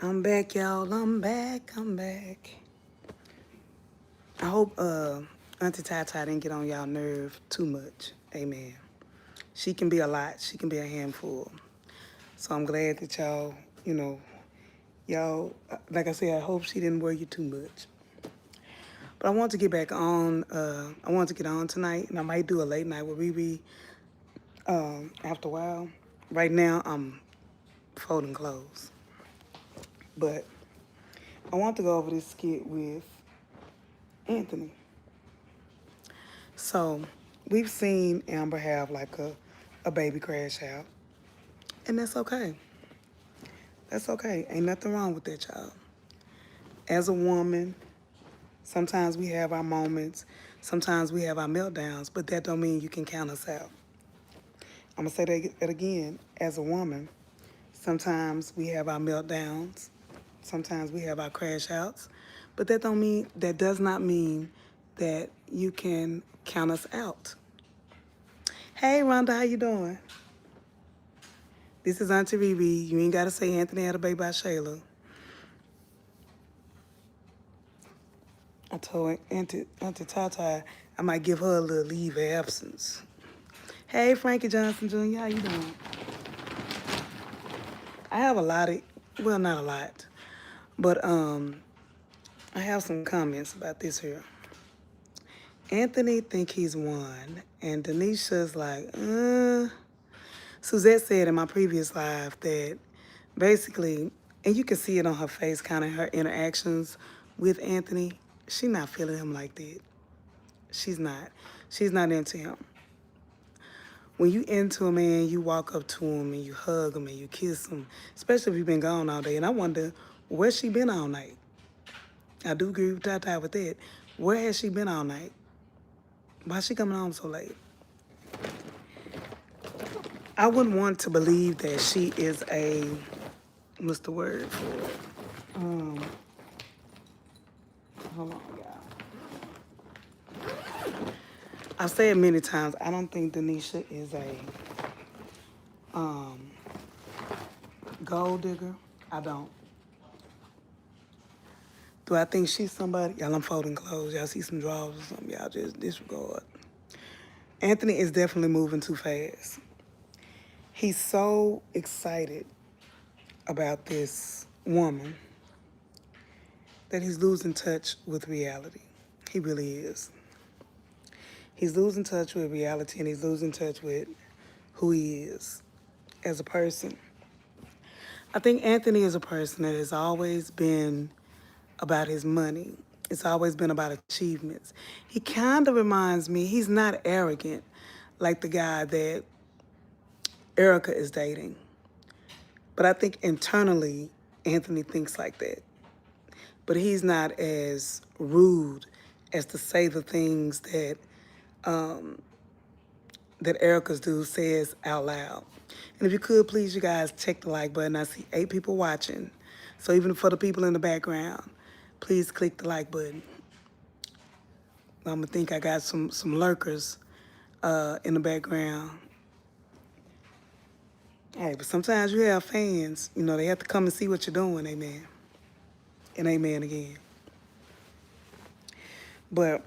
I'm back, y'all. I'm back. I'm back. I hope Auntie Tata didn't get on y'all nerve too much. Amen. She can be a lot. She can be a handful. So I'm glad that y'all, like I said, I hope she didn't worry you too much. But I want to get back on. I want to get on tonight, and I might do a late night with ReRe after a while. Right now, I'm folding clothes. But I want to go over this skit with Anthony. So we've seen Amber have like a baby crash out, and that's okay. That's okay. Ain't nothing wrong with that, child. As a woman, sometimes we have our moments, sometimes we have our meltdowns, but that don't mean you can count us out. I'm gonna say that again. As a woman, sometimes we have our meltdowns, sometimes we have our crash outs, but that does not mean that you can count us out. Hey, Rhonda, how you doing? This is Auntie ReRe. You ain't gotta say Anthony had a baby by Shayla. I told Auntie Tata I might give her a little leave of absence. Hey, Frankie Johnson Jr., how you doing? I have a lot of, well, not a lot, but I have some comments about this here. Anthony think he's won, and Denisha's like, Suzette said in my previous live that basically, and you can see it on her face, kind of her interactions with Anthony, she not feeling him like that. She's not. She's not into him. When you into a man, you walk up to him and you hug him and you kiss him, especially if you've been gone all day. And I wonder, where's she been all night? I do agree with Tata with that. Where has she been all night? Why is she coming home so late? I wouldn't want to believe that she is what's the word for it? Hold on, y'all. I've said many times, I don't think Denisha is a gold digger. I don't. Do I think she's somebody? Y'all, I'm folding clothes. Y'all see some drawers or something, y'all just disregard. Anthony is definitely moving too fast. He's so excited about this woman that he's losing touch with reality. He really is. He's losing touch with reality and he's losing touch with who he is as a person. I think Anthony is a person that has always been about his money. It's always been about achievements. He kind of reminds me, he's not arrogant like the guy that Erica is dating. But I think internally, Anthony thinks like that. But he's not as rude as to say the things that Erica's dude says out loud. And if you could, please, you guys, check the like button. I see 8 people watching. So even for the people in the background, please click the like button. I'm gonna think I got some lurkers in the background. Hey, but sometimes you have fans, they have to come and see what you're doing, amen. And amen again. But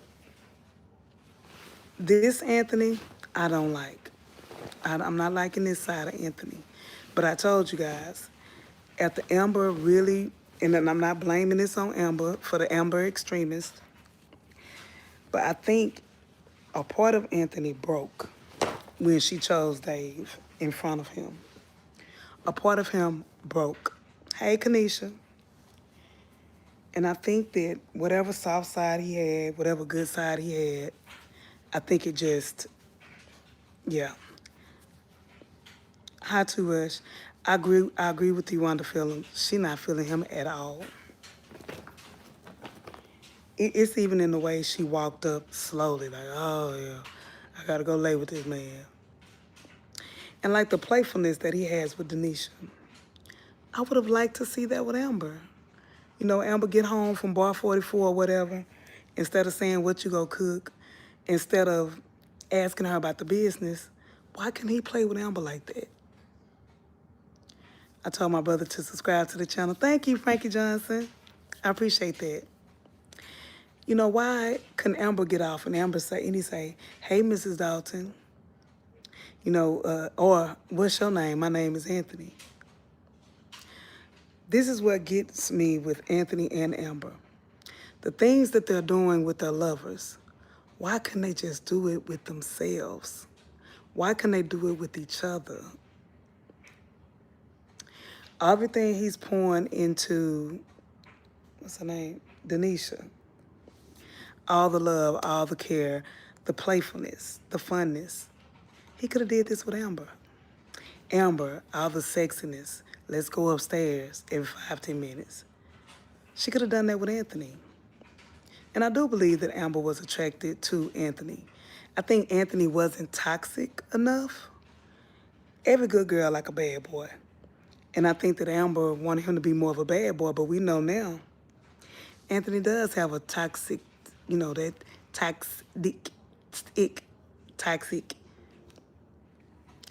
this Anthony, I don't like. I'm not liking this side of Anthony. But I told you guys, after Amber really, and I'm not blaming this on Amber for the Amber extremists, but I think a part of Anthony broke when she chose Dave in front of him. A part of him broke. Hey, Kanisha. And I think that whatever soft side he had, whatever good side he had, I think it just, yeah. Hi, Too Rush. I agree with you, Wanda feeling. She not feeling him at all. It's even in the way she walked up slowly, like, oh yeah, I gotta go lay with this man. And like the playfulness that he has with Denisha. I would have liked to see that with Amber. Amber get home from bar 44 or whatever, instead of saying what you go cook, instead of asking her about the business, why can he play with Amber like that? I told my brother to subscribe to the channel. Thank you, Frankie Johnson. I appreciate that. You know, why couldn't Amber get off and Amber say, and he say, hey, Mrs. Dalton, you know, or what's your name? My name is Anthony. This is what gets me with Anthony and Amber. The things that they're doing with their lovers, why couldn't they just do it with themselves? Why can't they do it with each other? Everything he's pouring into, what's her name? Denisha. All the love, all the care, the playfulness, the funness. He could have did this with Amber. Amber, all the sexiness. Let's go upstairs every 5-10 minutes. She could have done that with Anthony. And I do believe that Amber was attracted to Anthony. I think Anthony wasn't toxic enough. Every good girl like a bad boy. And I think that Amber wanted him to be more of a bad boy, but we know now Anthony does have a toxic, you know, that toxic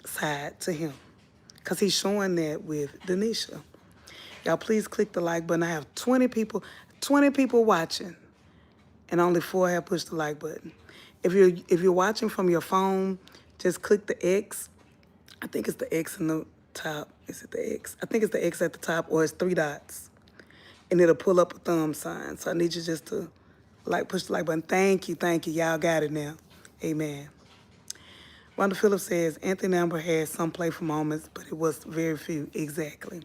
side to him. Because he's showing that with Denisha. Y'all please click the like button. I have 20 people watching, and only 4 have pushed the like button. If you're watching from your phone, just click the X. I think it's the X in the top. Is it the X? I think it's the X at the top, or it's 3 dots. And it'll pull up a thumb sign. So I need you just to push the like button. Thank you. Y'all got it now. Amen. Wanda Phillips says, Anthony and Amber had some playful moments, but it was very few. Exactly.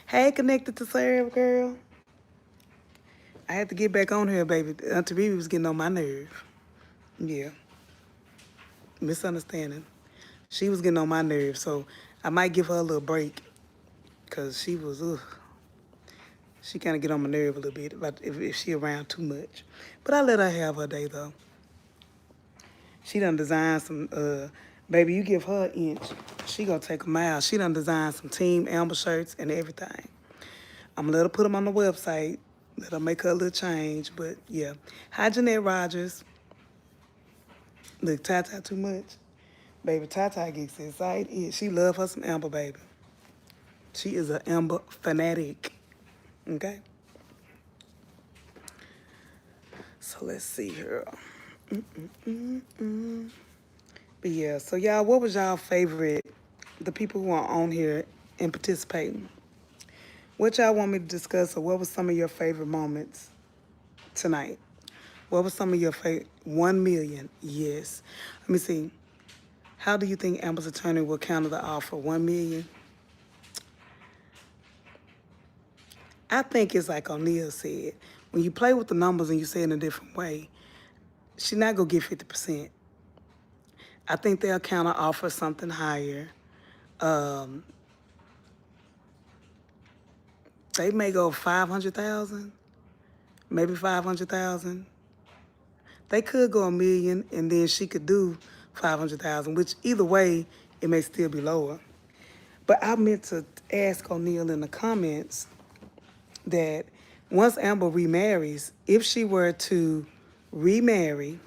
Hey, connected to serve, girl. I had to get back on here, baby. Aunty ReRe was getting on my nerve. Yeah. Misunderstanding. She was getting on my nerve, so I might give her a little break, because she was, she kind of get on my nerve a little bit if she around too much. But I let her have her day, though. She done designed some, baby, you give her an inch, she gonna take a mile. She done designed some Team Amber shirts and everything. I'm gonna let her put them on the website. Let her make her a little change, but yeah. Hi, Jeanette Rogers. Look, Tata too much. Baby, Tata gets excited. She love her some Amber, baby. She is an Amber fanatic, okay? So let's see here. But yeah, so y'all, what was y'all favorite, the people who are on here and participating? What y'all want me to discuss, or what was some of your favorite moments tonight? What was some of your favorite? 1 million, yes. Let me see. How do you think Amber's attorney will counter the offer? 1 million? I think it's like O'Neal said. When you play with the numbers and you say it in a different way, she's not going to get 50%. I think they'll counter offer something higher. They may go 500,000, maybe 500,000. They could go 1 million, and then she could do 500,000, which either way, it may still be lower. But I meant to ask O'Neal in the comments that once Amber remarries, if she were to remarry,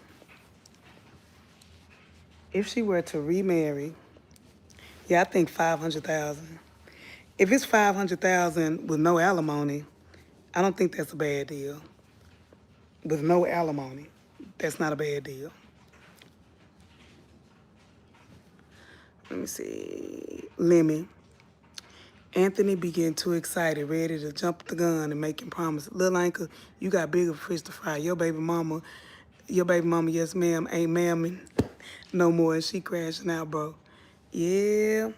yeah, I think 500,000. If it's 500,000 with no alimony, I don't think that's a bad deal. With no alimony, that's not a bad deal. Let me see. Lemmy. Anthony began too excited, ready to jump the gun and making promises. Lil' Anchor, you got bigger fish to fry. Your baby mama, yes ma'am, ain't mamming no more, and she crashing out, bro. Yeah.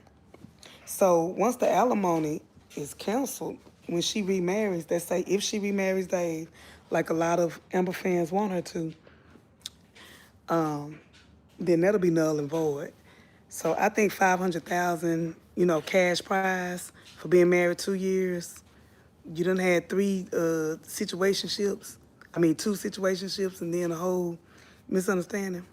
So once the alimony is canceled, when she remarries, they say if she remarries Dave, like a lot of Amber fans want her to, then that'll be null and void. So I think 500,000, you know, cash prize for being married 2 years. You done had 2 situationships, and then a whole misunderstanding.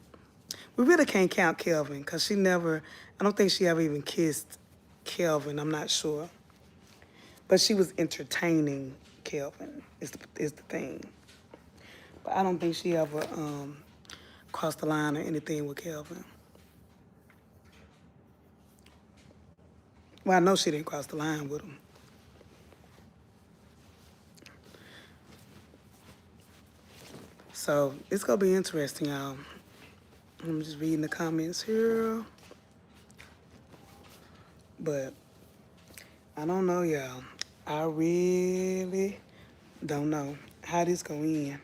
We really can't count Kelvin, because I don't think she ever even kissed Kelvin, I'm not sure. But she was entertaining Kelvin, is the thing. But I don't think she ever crossed the line or anything with Kelvin. Well, I know she didn't cross the line with him. So it's gonna be interesting, y'all. I'm just reading the comments here. But I don't know, y'all. I really don't know how this gonna end.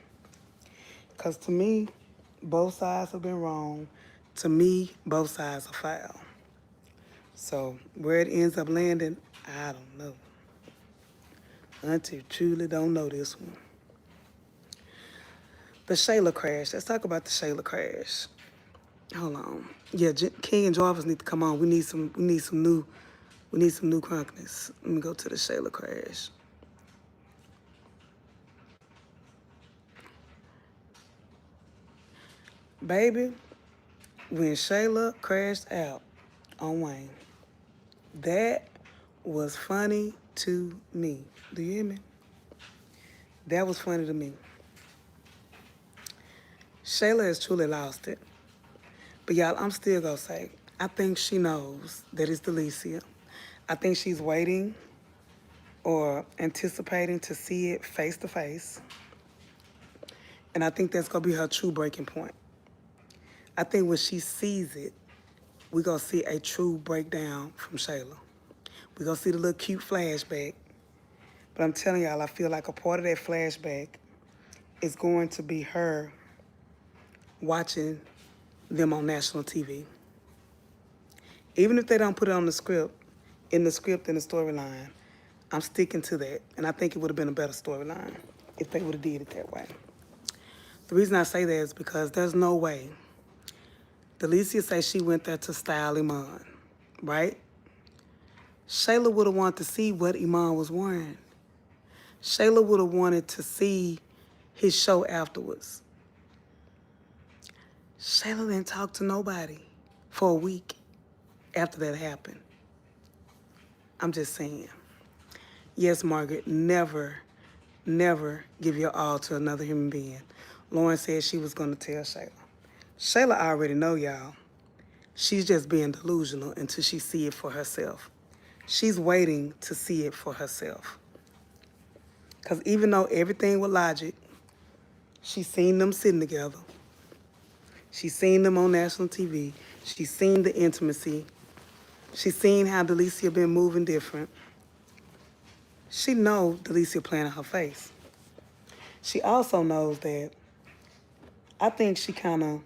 Cause to me, both sides have been wrong. To me, both sides are foul. So where it ends up landing, I don't know. Auntie truly don't know this one. The Shayla crash. Let's talk about the Shayla crash. Hold on. Yeah, King and Jarvis need to come on. We need some new crunkness. Let me go to the Shayla crash. Baby, when Shayla crashed out on Wayne, that was funny to me. Do you hear me? That was funny to me. Shayla has truly lost it. But y'all, I'm still gonna say, I think she knows that it's Delicia. I think she's waiting or anticipating to see it face to face. And I think that's gonna be her true breaking point. I think when she sees it, we're gonna see a true breakdown from Shayla. We're gonna see the little cute flashback. But I'm telling y'all, I feel like a part of that flashback is going to be her watching them on national TV. Even if they don't put it on the script, in the storyline, I'm sticking to that. And I think it would have been a better storyline if they would have did it that way. The reason I say that is because there's no way. Delicia says she went there to style Iman, right? Shayla would have wanted to see what Iman was wearing. Shayla would have wanted to see his show afterwards. Shayla didn't talk to nobody for a week after that happened. I'm just saying. Yes, Margaret, never give your all to another human being. Lauren said she was going to tell Shayla. Shayla already know, y'all. She's just being delusional until she see it for herself. She's waiting to see it for herself. Because even though everything was logic, she's seen them sitting together. She's seen them on national TV. She's seen the intimacy. She's seen how Delicia been moving different. She knows Delicia playing in her face. She also knows that I think she kind of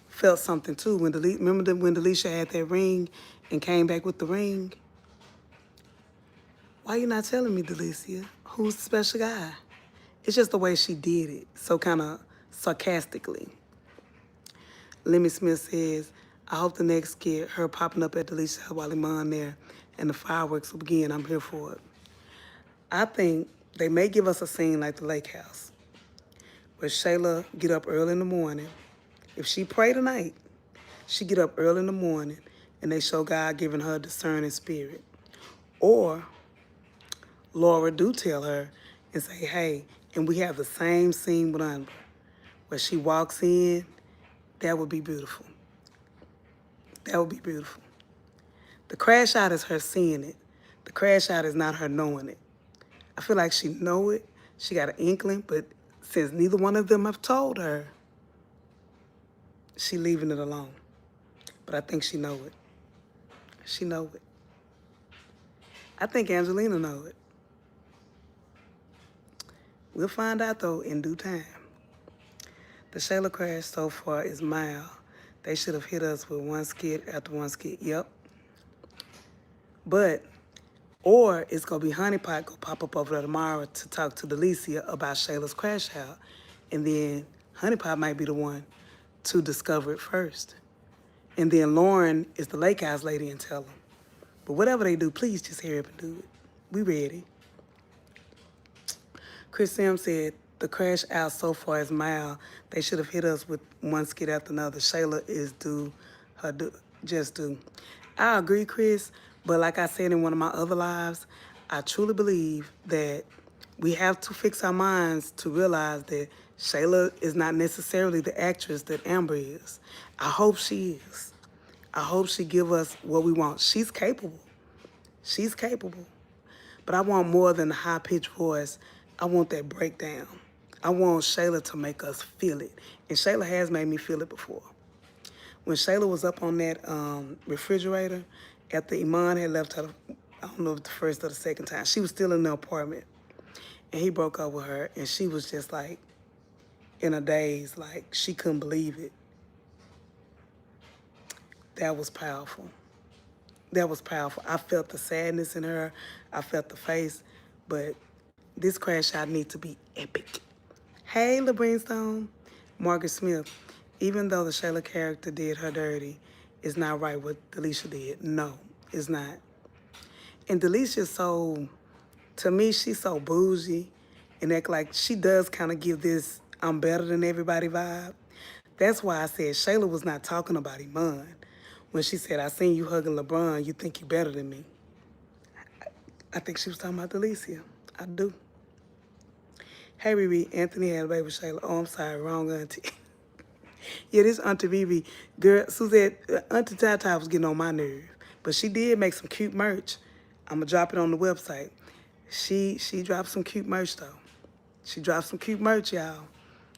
felt something too. Remember when Delicia had that ring and came back with the ring? Why you not telling me, Delicia? Who's the special guy? It's just the way she did it, so kind of sarcastically. Lemmy Smith says, I hope the next skit, her popping up at Delicia's while Iman there, and the fireworks will begin. I'm here for it. I think they may give us a scene like the lake house, where Shayla get up early in the morning. If she pray tonight, she get up early in the morning, and they show God giving her a discerning spirit. Or Laura do tell her and say, hey, and we have the same scene with Amber, where she walks in. That would be beautiful. That would be beautiful. The crash out is her seeing it. The crash out is not her knowing it. I feel like she know it. She got an inkling, but since neither one of them have told her, she leaving it alone. But I think she know it. She know it. I think Angelina know it. We'll find out, though, in due time. The Shayla crash so far is mild. They should have hit us with one skit after one skit. Yep. But, or it's going to be Honeypot go pop up over there tomorrow to talk to Delicia about Shayla's crash out. And then Honeypot might be the one to discover it first. And then Lauren is the lake house lady and tell them. But whatever they do, please just hurry up and do it. We ready. Chris Sam said, the crash out so far is mild. They should have hit us with one skit after another. Shayla is due. Just due. I agree, Chris, but like I said in one of my other lives, I truly believe that we have to fix our minds to realize that Shayla is not necessarily the actress that Amber is. I hope she is. I hope she give us what we want. She's capable. She's capable. But I want more than a high-pitched voice. I want that breakdown. I want Shayla to make us feel it. And Shayla has made me feel it before. When Shayla was up on that refrigerator after Iman had left her, I don't know if the first or the second time, she was still in the apartment. And he broke up with her, and she was just like in a daze, like she couldn't believe it. That was powerful. That was powerful. I felt the sadness in her. I felt the face. But this crash out need to be epic. Hey, LaBreenstone. Margaret Smith. Even though the Shayla character did her dirty, it's not right what Delisha did. No, it's not. And Delicia's so, to me, she's so bougie and act like she does kind of give this I'm better than everybody vibe. That's why I said Shayla was not talking about Iman. When she said, I seen you hugging LeBron, you think you better than me. I think she was talking about Delicia. I do. Hey, ReRe, Anthony had a baby with Shayla. Oh, I'm sorry, wrong auntie. Yeah, this Aunty ReRe, girl, Suzette, Auntie Tata was getting on my nerve. But she did make some cute merch. I'm going to drop it on the website. She dropped some cute merch, though. She dropped some cute merch, y'all.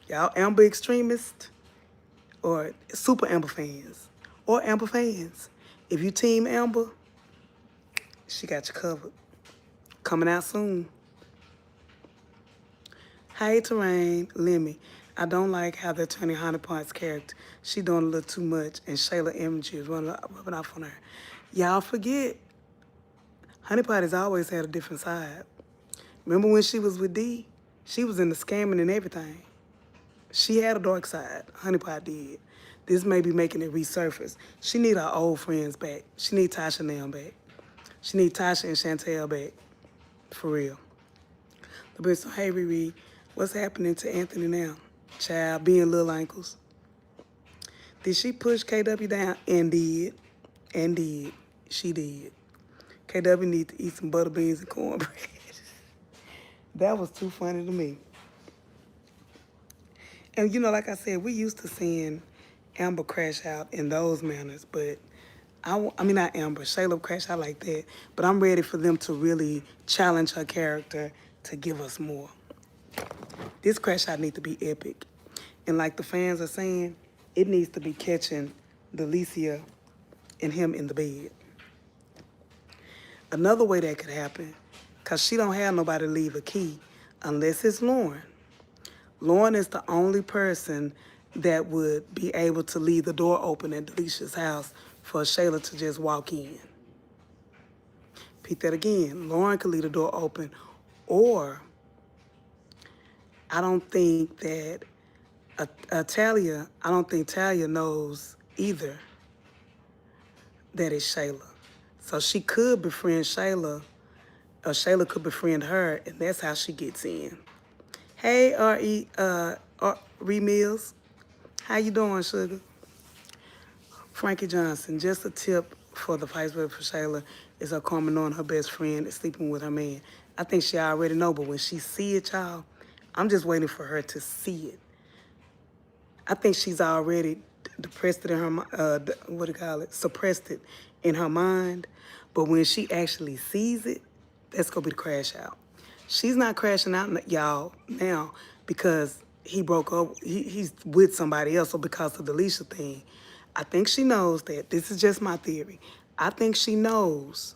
Y'all Amber extremists or super Amber fans or Amber fans. If you team Amber, she got you covered. Coming out soon. Hey, Terrain, Lemmy. I don't like how they're turning Honey Pot's character. She doing a little too much, and Shayla imagery is rubbing off on her. Y'all forget, Honey Pot has always had a different side. Remember when she was with D? She was in the scamming and everything. She had a dark side. Honey Pot did. This may be making it resurface. She need her old friends back. She need Tasha and them back. She need Tasha and Chantel back. For real. But so, hey, ReRe, what's happening to Anthony now? Child, being little ankles. Did she push KW down? And did. And did. She did. KW need to eat some butter beans and cornbread. That was too funny to me. And you know, like I said, we used to seeing Amber crash out in those manners, but I mean not Amber, Shayla crash out like that, but I'm ready for them to really challenge her character to give us more. This crash out need to be epic. And like the fans are saying, it needs to be catching Delicia and him in the bed. Another way that could happen, because she don't have nobody to leave a key unless it's Lauren. Lauren is the only person that would be able to leave the door open at Delicia's house for Shayla to just walk in. Repeat that again. Lauren could leave the door open, or I don't think that Talia, I don't think Talia knows either that it's Shayla. So she could befriend Shayla, or Shayla could befriend her, and that's how she gets in. Hey, RE Mills. How you doing, sugar? Frankie Johnson, just a tip for the vice president for Shayla is her karma knowing her best friend is sleeping with her man. I think she already know, but when she see it, y'all, I'm just waiting for her to see it. I think she's already depressed it in her, suppressed it in her mind. But when she actually sees it, that's gonna be the crash out. She's not crashing out, y'all, now because he broke up, he's with somebody else or because of the Alicia thing. I think she knows that, this is just my theory. I think she knows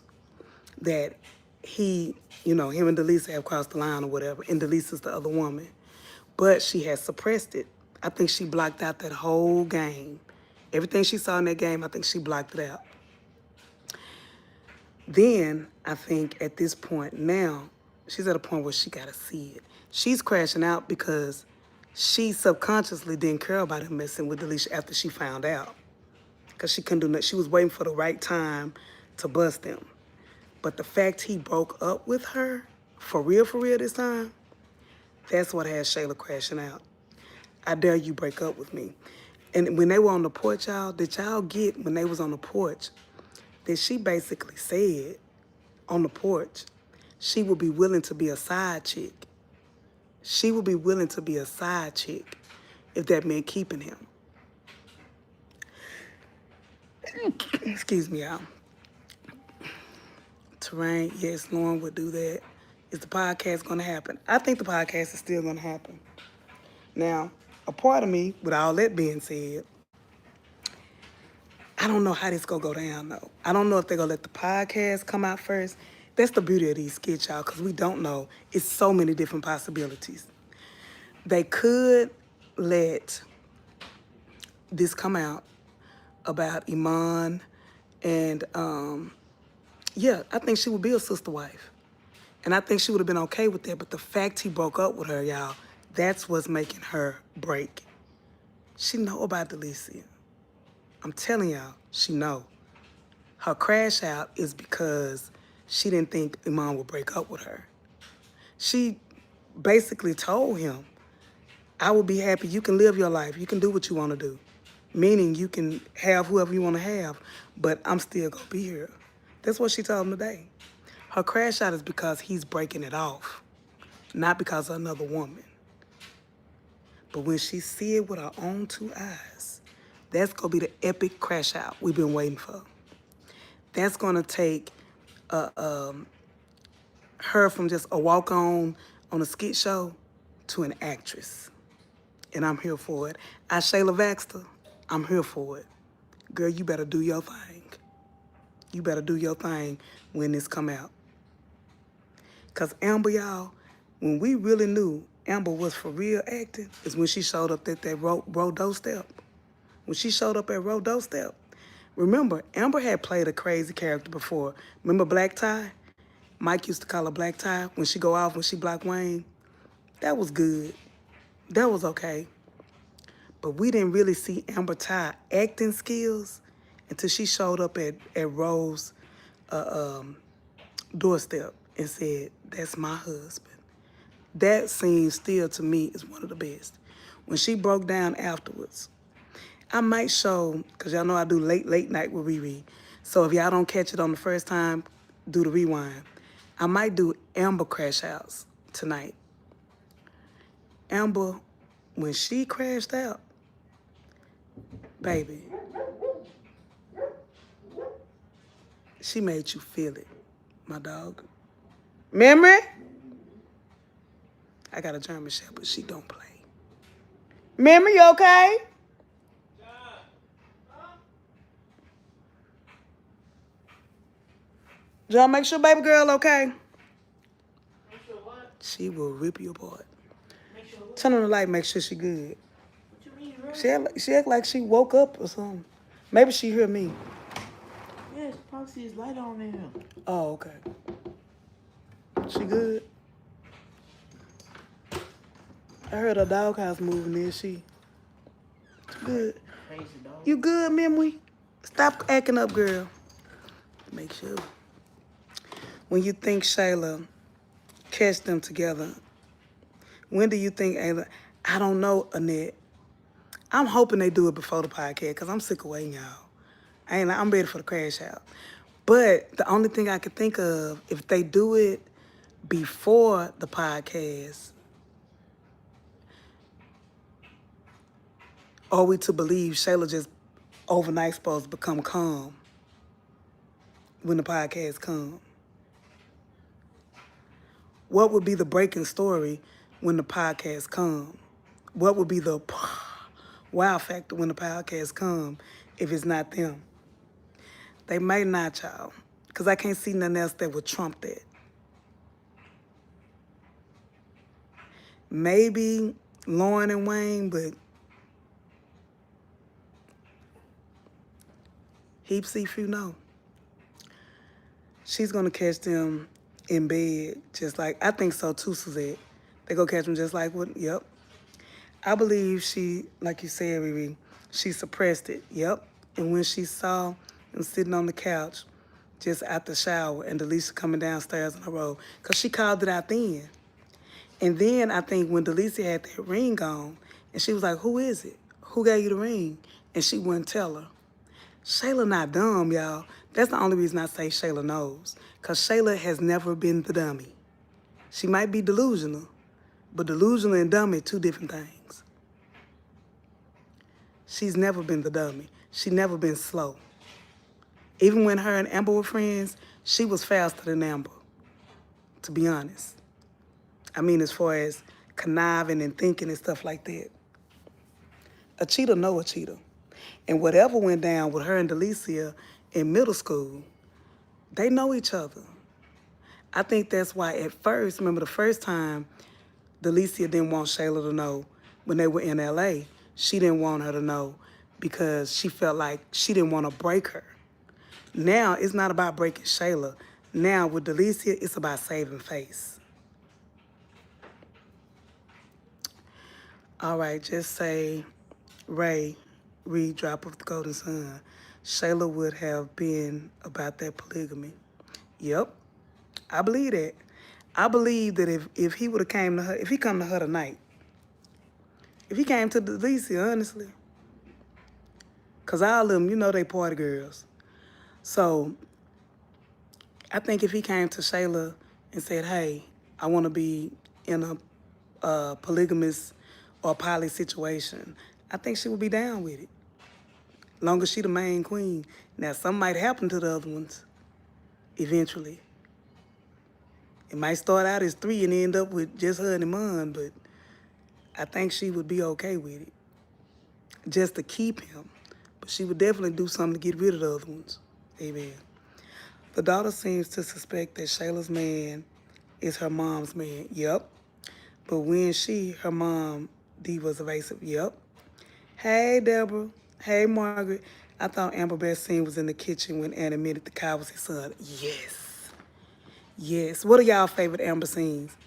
that him and Delisa have crossed the line or whatever, and Delisa's the other woman. But she has suppressed it. I think she blocked out that whole game. Everything she saw in that game, I think she blocked it out. Then, I think at this point now, she's at a point where she gotta see it. She's crashing out because she subconsciously didn't care about him messing with Delisha after she found out. Because she couldn't do nothing. She was waiting for the right time to bust him. But the fact he broke up with her, for real this time, that's what has Shayla crashing out. I dare you break up with me. And when they were on the porch, y'all, did y'all get when they was on the porch, that she basically said on the porch, she would be willing to be a side chick. She would be willing to be a side chick if that meant keeping him. Excuse me, y'all. Terrain, yes, Lauren would do that. Is the podcast gonna happen? I think the podcast is still gonna happen. Now, a part of me, with all that being said, I don't know how this gonna go down though. I don't know if they're gonna let the podcast come out first. That's the beauty of these skits, y'all, because we don't know. It's so many different possibilities. They could let this come out about Iman and yeah, I think she would be a sister wife. And I think she would have been okay with that. But the fact he broke up with her, y'all, that's what's making her break. She know about Delicia. I'm telling y'all, she know. Her crash out is because she didn't think Iman would break up with her. She basically told him, I will be happy. You can live your life. You can do what you want to do. Meaning you can have whoever you want to have, but I'm still going to be here. That's what she told him today. Her crash out is because he's breaking it off, not because of another woman. But when she see it with her own two eyes, that's going to be the epic crash out we've been waiting for. That's going to take her from just a walk-on a skit show to an actress. And I'm here for it. I, Shayla Baxter, I'm here for it. Girl, you better do your thing. You better do your thing when this come out. Because Amber, y'all, when we really knew Amber was for real acting is when she showed up at that road doorstep. When she showed up at road doorstep. Remember, Amber had played a crazy character before. Remember Black Tie? Mike used to call her Black Tie when she go off, when she blocked Wayne. That was good. That was okay. But we didn't really see Amber Ty acting skills until she showed up at Rose's doorstep and said, that's my husband. That scene still, to me, is one of the best. When she broke down afterwards, I might show, because y'all know I do late night with ReRe. So if y'all don't catch it on the first time, do the rewind. I might do Amber crash outs tonight. Amber, when she crashed out, baby, she made you feel it, my dog. Memory? I got a German Shepherd, she don't play. Memory, you okay? John, make sure baby girl okay. Make sure what? She will rip you apart. Make sure what? Turn on the light, make sure she good. What you mean, right? She act like she woke up or something. Maybe she hear me. Yes, probably see his light on in him. Oh, okay. She good? I heard her doghouse moving there. She good. Crazy dog. You good, Memory? Stop acting up, girl. Make sure. When you think Shayla catch them together, when do you think Ayla? I don't know, Annette. I'm hoping they do it before the podcast because I'm sick of waiting, y'all. I'm ready for the crash out. But the only thing I could think of, if they do it before the podcast, are we to believe Shayla just overnight supposed to become calm when the podcast comes? What would be the breaking story when the podcast come? What would be the wow factor when the podcast come if it's not them? They may not, y'all, because I can't see nothing else that would trump that. Maybe Lauren and Wayne, but heaps if you know. She's going to catch them in bed just like, I think so too, Suzette. They go catch them just like, what? Yep. I believe she, like you said, ReRe, she suppressed it, yep. And when she saw them sitting on the couch just out the shower and Delicia coming downstairs on her road, because she called it out then. And then I think when Delicia had that ring on, and she was like, who is it? Who gave you the ring? And she wouldn't tell her. Shayla not dumb, y'all. That's the only reason I say Shayla knows. Because Shayla has never been the dummy. She might be delusional, but delusional and dummy, two different things. She's never been the dummy. She never been slow. Even when her and Amber were friends, she was faster than Amber, to be honest. I mean, as far as conniving and thinking and stuff like that. A cheater know a cheater. And whatever went down with her and Delicia in middle school, they know each other. I think that's why at first, remember the first time Delicia didn't want Shayla to know when they were in LA, she didn't want her to know because she felt like she didn't want to break her. Now it's not about breaking Shayla. Now with Delicia, it's about saving face. All right, just say Ray, read Drop of the Golden Sun. Shayla would have been about that polygamy. Yep, I believe that. I believe that if he would have came to her, if he come to her tonight, if he came to Delicia, honestly, because all of them, you know they party girls. So I think if he came to Shayla and said, hey, I want to be in a polygamous or poly situation, I think she would be down with it. Long as she the main queen. Now, something might happen to the other ones eventually. It might start out as 3 and end up with just her and Iman, but I think she would be okay with it. Just to keep him. But she would definitely do something to get rid of the other ones. Amen. The daughter seems to suspect that Shayla's man is her mom's man. Yep. But when her mom, Dee was evasive. Yep. Hey, Deborah. Hey, Margaret. I thought Amber best scene was in the kitchen when Ann admitted the cow was his son. Yes. Yes. What are y'all favorite Amber scenes?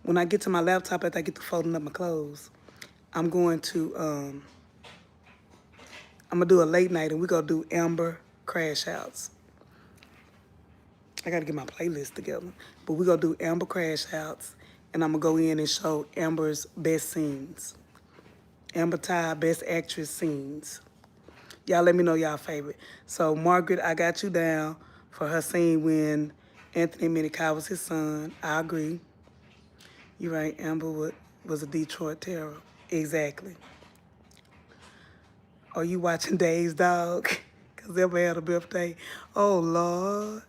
When I get to my laptop after I get to folding up my clothes, I'm going to do a late night and we're going to do Amber crash outs. I got to get my playlist together. But we're going to do Amber crash outs and I'm going to go in and show Amber's best scenes. Amber Ty best actress scenes. Y'all let me know y'all favorite. So Margaret, I got you down for her scene when Anthony Minikai was his son. I agree. You're right, Amber was a Detroit terror. Exactly. Are you watching Dave's dog? Cause Amber had a birthday. Oh Lord.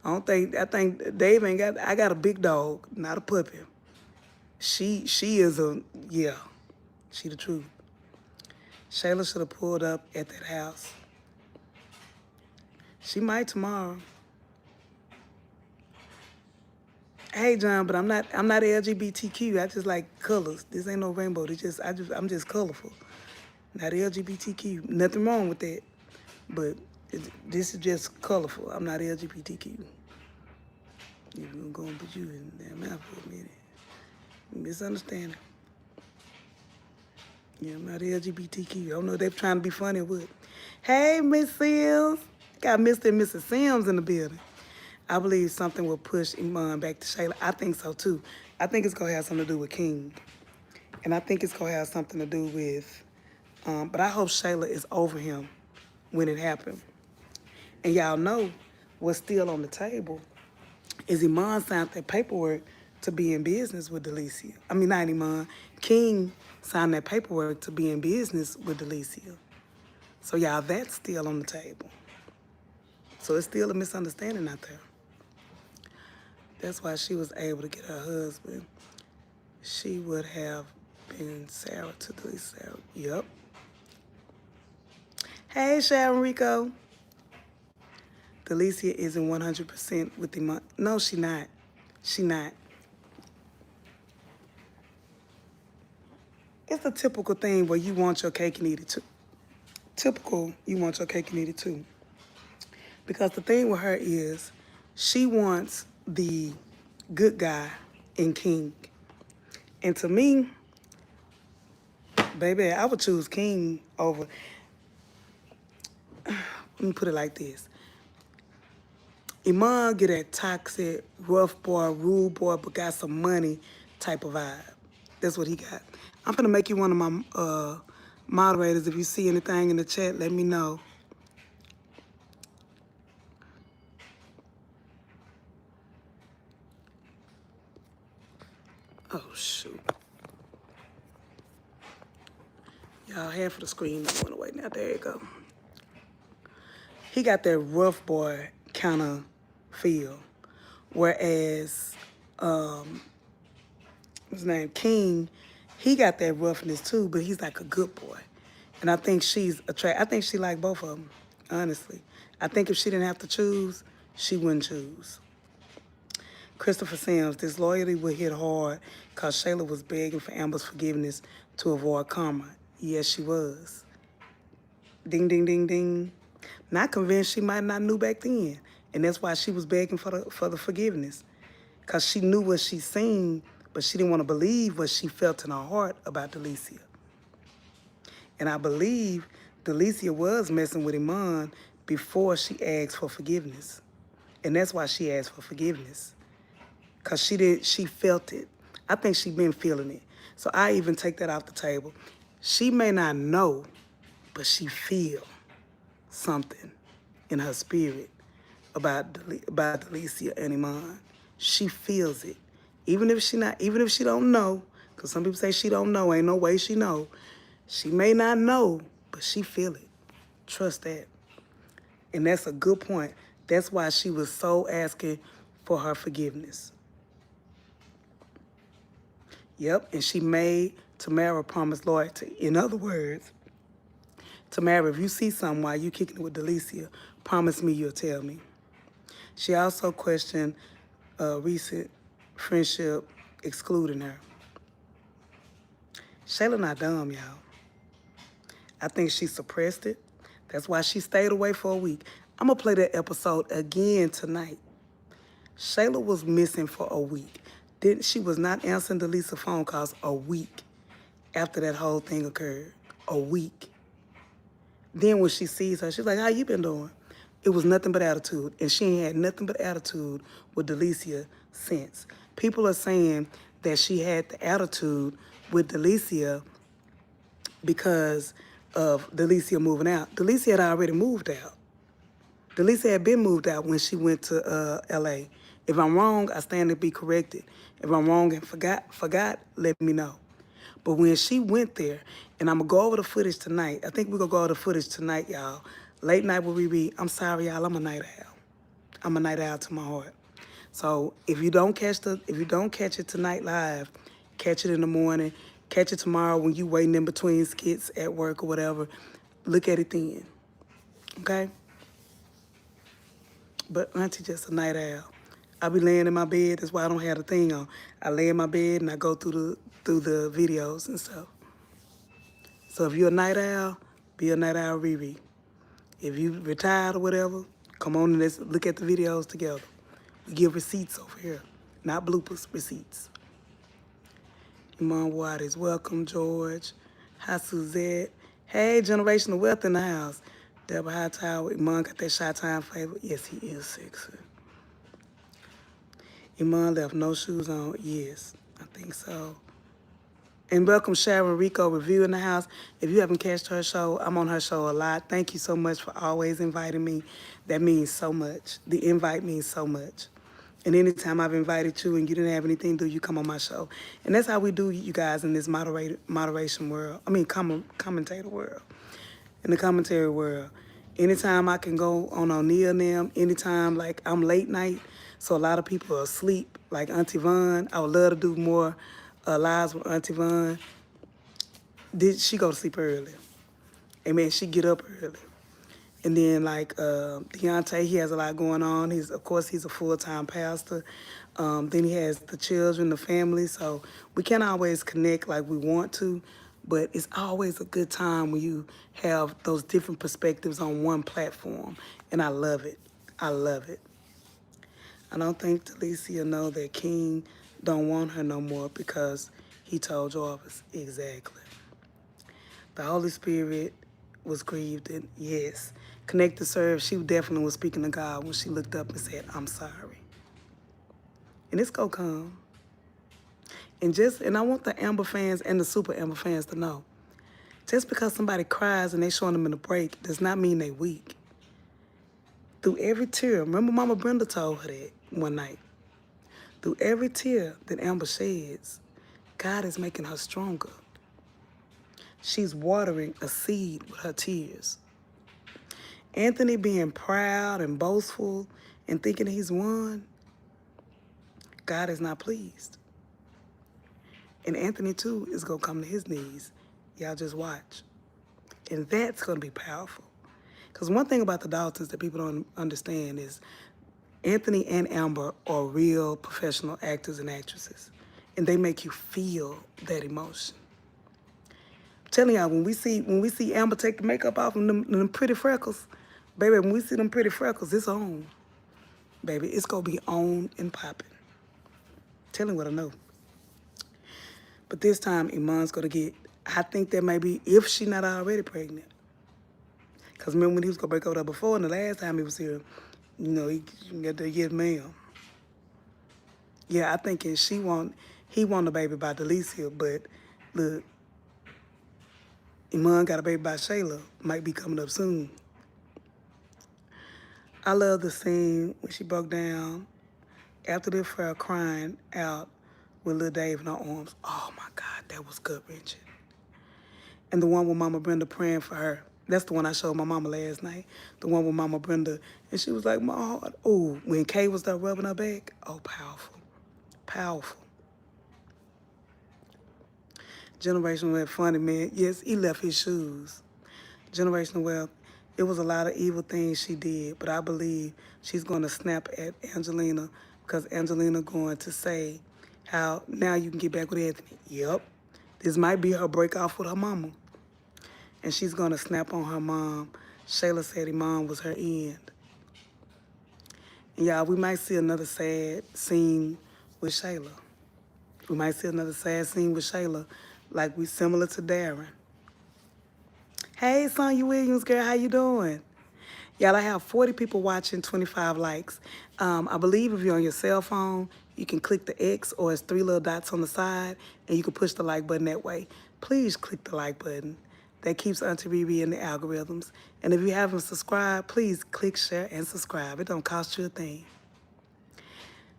I think Dave ain't got, I got a big dog, not a puppy. She is she the truth. Shayla should have pulled up at that house. She might tomorrow. Hey John, but I'm not LGBTQ. I just like colors. This ain't no rainbow. I'm just colorful. Not LGBTQ. Nothing wrong with that. But this is just colorful. I'm not LGBTQ. You're gonna put you in their mouth for a minute. Misunderstanding. Yeah, I'm not LGBTQ. I don't know if they're trying to be funny or what. Hey, Miss Sims. Got Mr. and Mrs. Sims in the building. I believe something will push Iman back to Shayla. I think so too. I think it's gonna have something to do with King. And I think it's gonna have something to do with, but I hope Shayla is over him when it happened. And y'all know what's still on the table is Iman signed that paperwork to be in business with Delicia. I mean, not Iman. King signed that paperwork to be in business with Delicia. So y'all, that's still on the table. So it's still a misunderstanding out there. That's why she was able to get her husband. She would have been Sarah to Delicia. Yep. Hey, Sharon Rico. Delicia isn't 100% with Iman. No, she not. She not. It's a typical thing where you want your cake and eat it too. Typical, you want your cake and eat it too. Because the thing with her is she wants the good guy in King. And to me, baby, I would choose King over, let me put it like this. Iman get that toxic, rough boy, rude boy, but got some money type of vibe. That's what he got. I'm gonna make you one of my moderators. If you see anything in the chat, let me know. Oh, shoot. Y'all, half of the screen went away. Now, there you go. He got that rough boy kind of feel. Whereas, let his name, King, he got that roughness too, but he's like a good boy. And I think she's attracted. I think she like both of them, honestly. I think if she didn't have to choose, she wouldn't choose. Christopher Sims, this loyalty would hit hard because Shayla was begging for Amber's forgiveness to avoid karma. Yes, she was. Ding, ding, ding, ding. Not convinced she might not knew back then. And that's why she was begging for the forgiveness. Because she knew what she seen, but she didn't want to believe what she felt in her heart about Delicia. And I believe Delicia was messing with Iman before she asked for forgiveness. And that's why she asked for forgiveness. Because she felt it. I think she been feeling it. So I even take that off the table. She may not know, but she feel something in her spirit about Delicia and Iman. She feels it. Even if she don't know, because some people say she don't know, ain't no way she know. She may not know, but she feel it. Trust that. And that's a good point. That's why she was so asking for her forgiveness. Yep, and she made Tamara promise loyalty. In other words, Tamara, if you see something while you kicking it with Delicia, promise me you'll tell me. She also questioned recent friendship excluding her. Shayla not dumb, y'all. I think she suppressed it. That's why she stayed away for a week. I'm going to play that episode again tonight. Shayla was missing for a week. She was not answering Delicia's phone calls a week after that whole thing occurred. A week. Then when she sees her, she's like, how you been doing? It was nothing but attitude. And she ain't had nothing but attitude with Delicia since. People are saying that she had the attitude with Delicia because of Delicia moving out. Delicia had already moved out. Delicia had been moved out when she went to L.A. If I'm wrong, I stand to be corrected. If I'm wrong and forgot, let me know. But when she went there, and I'm going to go over the footage tonight. I think we're going to go over the footage tonight, y'all. Late night with ReRe. I'm sorry, y'all. I'm a night owl. I'm a night owl to my heart. So if you don't catch it tonight live, catch it in the morning. Catch it tomorrow when you waiting in between skits at work or whatever. Look at it then. Okay? But Auntie just a night owl. I be laying in my bed. That's why I don't have the thing on. I lay in my bed and I go through the videos and stuff. So if you're a night owl, be a night owl ReRe. If you retired or whatever, come on and let's look at the videos together. We give receipts over here, not bloopers, receipts. Iman Waters, welcome, George. Hi, Suzette. Hey, generational wealth in the house. Deborah Hightower, Iman got that Chi-Time flavor. Yes, he is sexy. Iman left no shoes on. Yes, I think so. And welcome Sharon Rico Review in the house. If you haven't catched her show, I'm on her show a lot. Thank you so much for always inviting me. That means so much. The invite means so much. And anytime I've invited you and you didn't have anything to do, you come on my show. And that's how we do, you guys, in this moderation world. I mean, commentator world. In the commentary world. Anytime I can go on O'Neal and them, anytime, like, I'm late night, so a lot of people are asleep, like Auntie Vaughn. I would love to do more lives with Auntie Vaughn. She go to sleep early. And man, she get up early. And then like Deontay, he has a lot going on. Of course, he's a full-time pastor. Then he has the children, the family. So we can't always connect like we want to, but it's always a good time when you have those different perspectives on one platform. And I love it. I love it. I don't think Delicia know that King don't want her no more because he told Jarvis. Exactly. The Holy Spirit was grieved, and yes, Connect to Serve, she definitely was speaking to God when she looked up and said, I'm sorry. And it's gonna come. And I want the Amber fans and the Super Amber fans to know, just because somebody cries and they showing them in a break does not mean they weak. Through every tear, remember Mama Brenda told her that one night. Through every tear that Amber sheds, God is making her stronger. She's watering a seed with her tears. Anthony being proud and boastful and thinking he's won, God is not pleased. And Anthony, too, is going to come to his knees. Y'all just watch. And that's going to be powerful. Because one thing about the Daltons that people don't understand is Anthony and Amber are real professional actors and actresses. And they make you feel that emotion. I'm telling y'all, when we see Amber take the makeup off and them pretty freckles, baby, when we see them pretty freckles, it's on. Baby, it's going to be on and popping. Tell him what I know. But this time, Iman's going to get, I think that may be, if she not already pregnant. Because remember when he was going to break up with her before, and the last time he was here, you know, he got to get ma'am. Yeah, I think he want a baby by Delicia, but look, Iman got a baby by Shayla, might be coming up soon. I love the scene when she broke down after the affair, crying out with Lil Dave in her arms. Oh my God, that was gut-wrenching. And the one with Mama Brenda praying for her. That's the one I showed my mama last night. The one with Mama Brenda. And she was like, my heart. Oh, when Kay was there rubbing her back. Oh, powerful. Powerful. Generational Wealth, funny, man. Yes, he left his shoes. Generational Wealth, it was a lot of evil things she did, but I believe she's going to snap at Angelina because Angelina going to say how now you can get back with Anthony. Yep. This might be her break off with her mama. And she's going to snap on her mom. Shayla said her mom was her end. And y'all, we might see another sad scene with Shayla. We might see another sad scene with Shayla, like we similar to Darren. Hey, Sonya Williams, girl, how you doing? Y'all, I have 40 people watching, 25 likes. I believe if you're on your cell phone, you can click the X or it's 3 little dots on the side, and you can push the like button that way. Please click the like button. That keeps Aunty ReRe in the algorithms. And if you haven't subscribed, please click, share, and subscribe. It don't cost you a thing.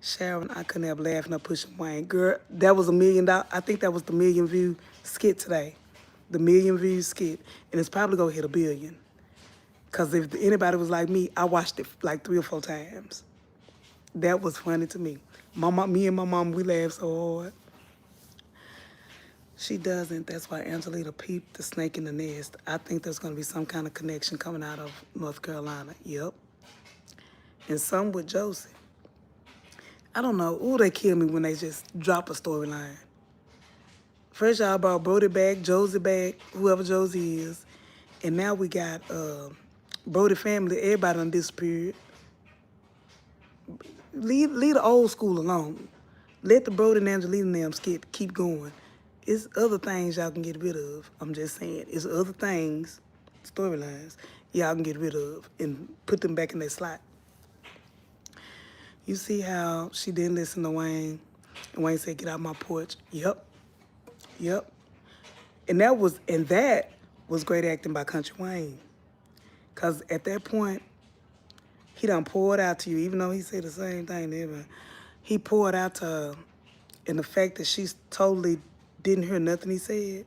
Sharon, I couldn't help laughing or pushing Wayne. Girl, that was $1 million. I think that was the 1 million view skit today. The 1 million view skit. And it's probably going to hit 1 billion. Because if anybody was like me, I watched it like 3 or 4 times. That was funny to me. Me and my mom, we laughed so hard. She doesn't. That's why Angelina peeped the snake in the nest. I think there's going to be some kind of connection coming out of North Carolina. Yep. And some with Josie. I don't know. Ooh, they kill me when they just drop a storyline. First y'all brought Brody back, Josie back, whoever Josie is. And now we got Brody family. Everybody done disappeared. Leave the old school alone. Let the Brody and Angelina and them skit keep going. It's other things y'all can get rid of. I'm just saying. It's other things, storylines, y'all can get rid of and put them back in their slot. You see how she didn't listen to Wayne, and Wayne said, "Get out my porch." Yep. Yep. And that was great acting by Country Wayne. Cause at that point, he done poured out to you, even though he said the same thing to everyone. He poured out to her, and the fact that she totally didn't hear nothing he said,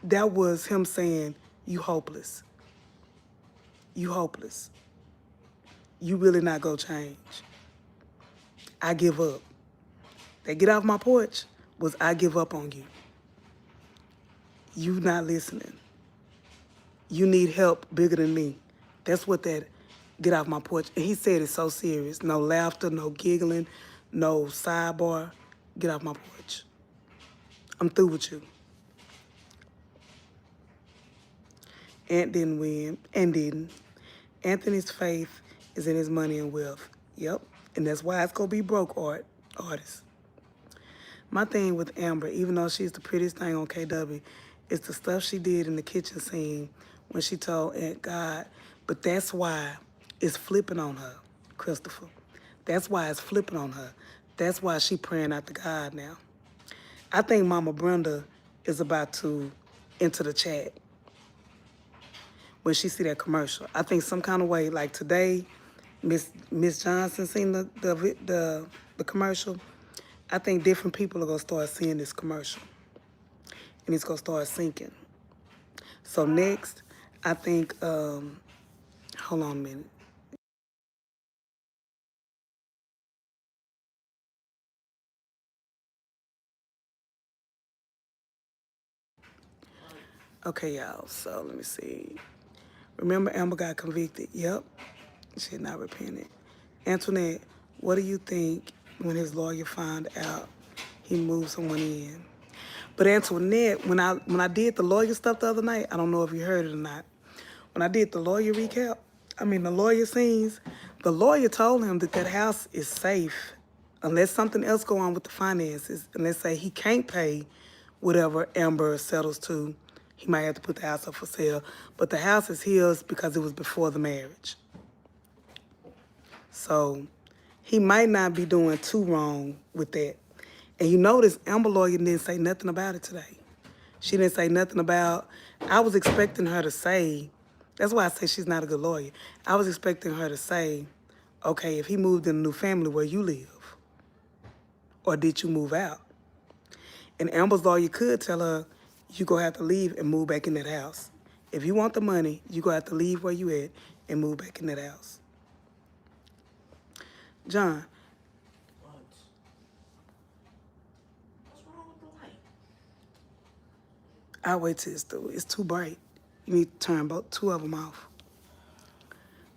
that was him saying, "You hopeless. You hopeless. You really not gonna change. I give up." That "get off my porch" was "I give up on you. You not listening. You need help bigger than me." That's what that "get off my porch." And he said it so serious. No laughter, no giggling, no sidebar. Get off my porch. I'm through with you. Ant didn't win, and didn't. Anthony's faith is in his money and wealth. Yep. And that's why it's going to be broke artists. My thing with Amber, even though she's the prettiest thing on KW, is the stuff she did in the kitchen scene when she told Aunt God. But that's why it's flipping on her, Christopher. That's why it's flipping on her. That's why she praying out to God now. I think Mama Brenda is about to enter the chat when she see that commercial. I think some kind of way, like today, Miss Johnson seen the commercial. I think different people are gonna start seeing this commercial, and it's gonna start sinking. So next, I think, hold on a minute. Okay, y'all. So let me see. Remember, Amber got convicted. Yep. She had not repented. Antoinette, what do you think when his lawyer found out he moved someone in? But Antoinette, when I did the lawyer stuff the other night, I don't know if you heard it or not. When I did the lawyer recap, the lawyer scenes, the lawyer told him that that house is safe unless something else go on with the finances. And let's say he can't pay whatever Amber settles to, he might have to put the house up for sale. But the house is his because it was before the marriage. So he might not be doing too wrong with that. And you notice Amber lawyer didn't say nothing about it today. She didn't say nothing about, I was expecting her to say, that's why I say she's not a good lawyer. I was expecting her to say, okay, if he moved in a new family, where you live? Or did you move out? And Amber's lawyer could tell her, you gonna have to leave and move back in that house. If you want the money, you gonna have to leave where you at and move back in that house. John, What? What's wrong with the light? I'll wait till it's too bright. You need to turn both two of them off.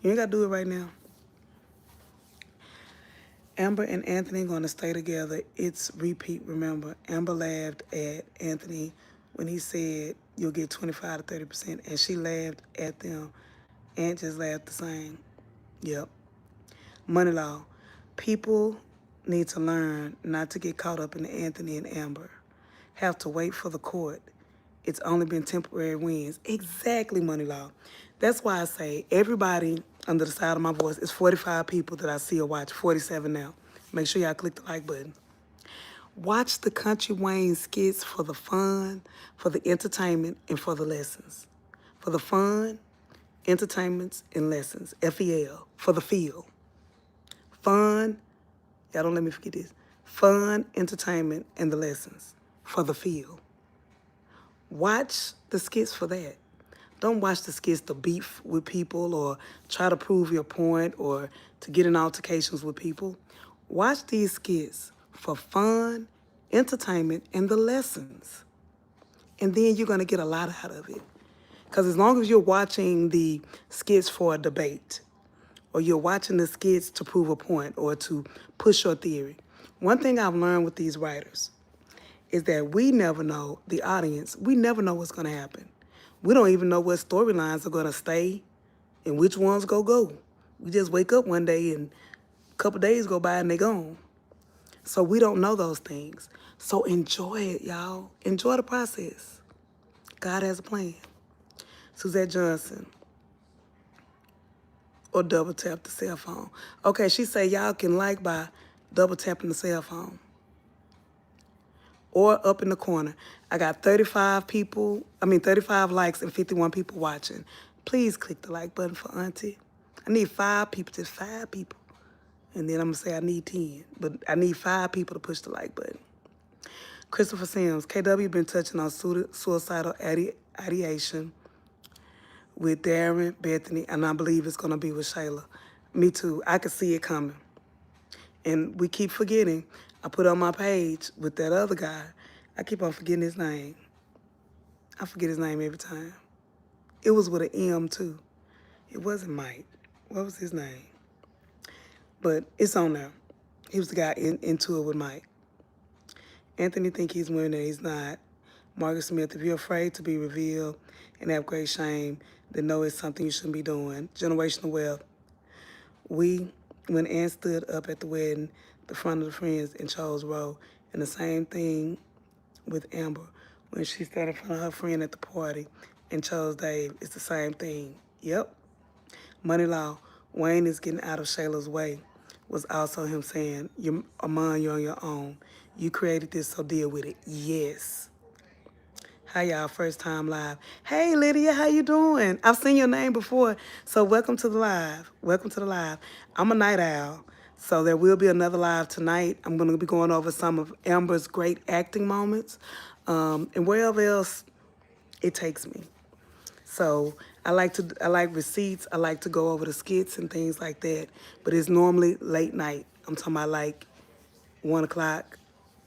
You ain't gotta do it right now. Amber and Anthony gonna stay together. It's repeat, remember. Amber laughed at Anthony when he said you'll get 25 to 30%, and she laughed at them. Aunt just laughed the same. Yep. Money law. People need to learn not to get caught up in the Anthony and Amber. Have to wait for the court. It's only been temporary wins. Exactly, money law. That's why I say everybody under the side of my voice is 45 people that I see or watch, 47 now. Make sure y'all click the like button. Watch the Country Wayne skits for the fun, for the entertainment, and for the lessons. For the fun, entertainments, and lessons. FEL, for the feel. Fun, y'all don't let me forget this. Fun, entertainment, and the lessons. For the feel. Watch the skits for that. Don't watch the skits to beef with people or try to prove your point or to get in altercations with people. Watch these skits for fun, entertainment, and the lessons. And then you're going to get a lot out of it. Because as long as you're watching the skits for a debate, or you're watching the skits to prove a point or to push your theory, one thing I've learned with these writers is that we never know, the audience, we never know what's going to happen. We don't even know what storylines are going to stay and which ones go. We just wake up one day and a couple days go by and they gone. So we don't know those things. So enjoy it, y'all. Enjoy the process. God has a plan. Suzette Johnson. Or double tap the cell phone. Okay, she say y'all can like by double tapping the cell phone. Or up in the corner. I got 35 likes and 51 people watching. Please click the like button for Auntie. I need 5 people, just 5 people. And then I'm gonna say I need 10, but I need 5 people to push the like button. Christopher Sims, KW been touching on suicidal ideation with Darren, Bethany, and I believe it's gonna be with Shayla. Me too, I could see it coming. And we keep forgetting. I put on my page with that other guy. I keep on forgetting his name. I forget his name every time. It was with an M too. It wasn't Mike. What was his name? But it's on there. He was the guy into it with Mike. Anthony think he's winning, he's not. Margaret Smith, if you're afraid to be revealed and have great shame, then know it's something you shouldn't be doing. Generational wealth. When Ann stood up at the wedding, the front of the friends and chose row, and the same thing with Amber. When she stood in front of her friend at the party and chose Dave, it's the same thing. Yep. Money law, Wayne is getting out of Shayla's way, was also him saying, Amon, you're on your own. You created this, so deal with it. Yes. Hi, y'all, first time live. Hey, Lydia, how you doing? I've seen your name before, so welcome to the live. Welcome to the live. I'm a night owl, so there will be another live tonight. I'm going to be going over some of Amber's great acting moments and wherever else it takes me. So I like receipts. I like to go over the skits and things like that, but it's normally late night. I'm talking about like 1 o'clock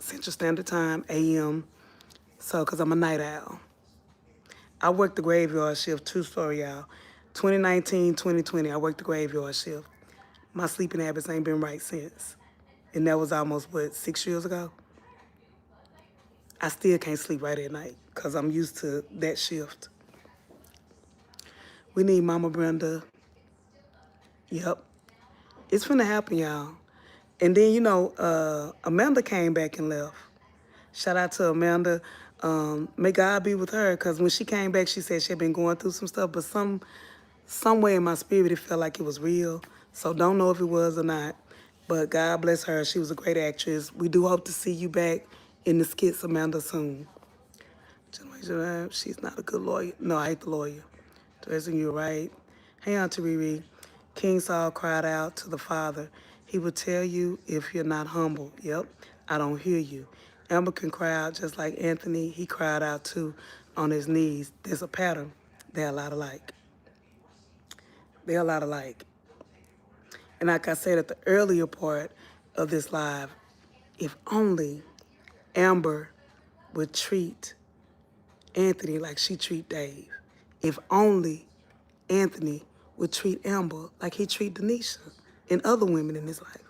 Central Standard Time, a.m., so, because I'm a night owl. I worked the graveyard shift, true story, y'all. 2019, 2020, I worked the graveyard shift. My sleeping habits ain't been right since. And that was almost, what, 6 years ago? I still can't sleep right at night because I'm used to that shift. We need Mama Brenda. Yep. It's finna happen, y'all. And then, Amanda came back and left. Shout out to Amanda. May God be with her, because when she came back, she said she had been going through some stuff, but some way in my spirit, it felt like it was real. So don't know if it was or not. But God bless her. She was a great actress. We do hope to see you back in the skits, Amanda, soon. She's not a good lawyer. No, I hate the lawyer. Dressing you right. Hey, Aunty ReRe. King Saul cried out to the Father. He would tell you if you're not humble. Yep, I don't hear you. Amber can cry out just like Anthony. He cried out too on his knees. There's a pattern. They're a lot alike. They're a lot alike. And like I said at the earlier part of this live, if only Amber would treat Anthony like she treat Dave. If only Anthony would treat Amber like he treat Denisha and other women in his life.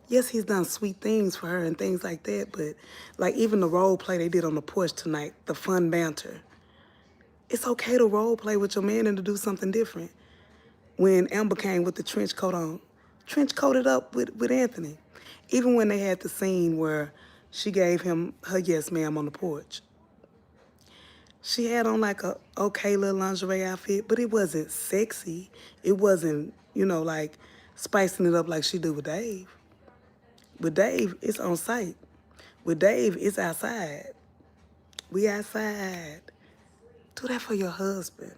Yes, he's done sweet things for her and things like that, but like even the role play they did on the porch tonight, the fun banter. It's okay to role play with your man and to do something different. When Amber came with the trench coat on, trench coated up with Anthony. Even when they had the scene where she gave him her yes ma'am on the porch. She had on like a okay little lingerie outfit, but it wasn't sexy. It wasn't, like spicing it up like she do with Dave. With Dave, it's on site. With Dave, it's outside. We outside. Do that for your husband.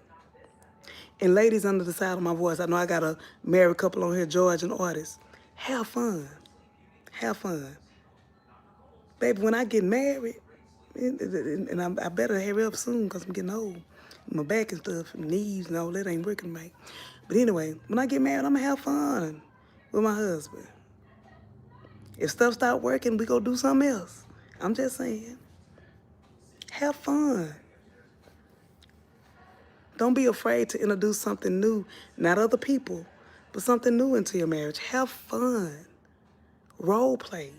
And ladies under the side of my voice, I know I got a married couple on here, George and Artist. Have fun. Have fun. Baby, when I get married, and I better hurry up soon because I'm getting old. My back and stuff, and knees and all that ain't working right. But anyway, when I get married, I'm going to have fun with my husband. If stuff start working, we go do something else. I'm just saying. Have fun. Don't be afraid to introduce something new, not other people, but something new into your marriage. Have fun. Role play.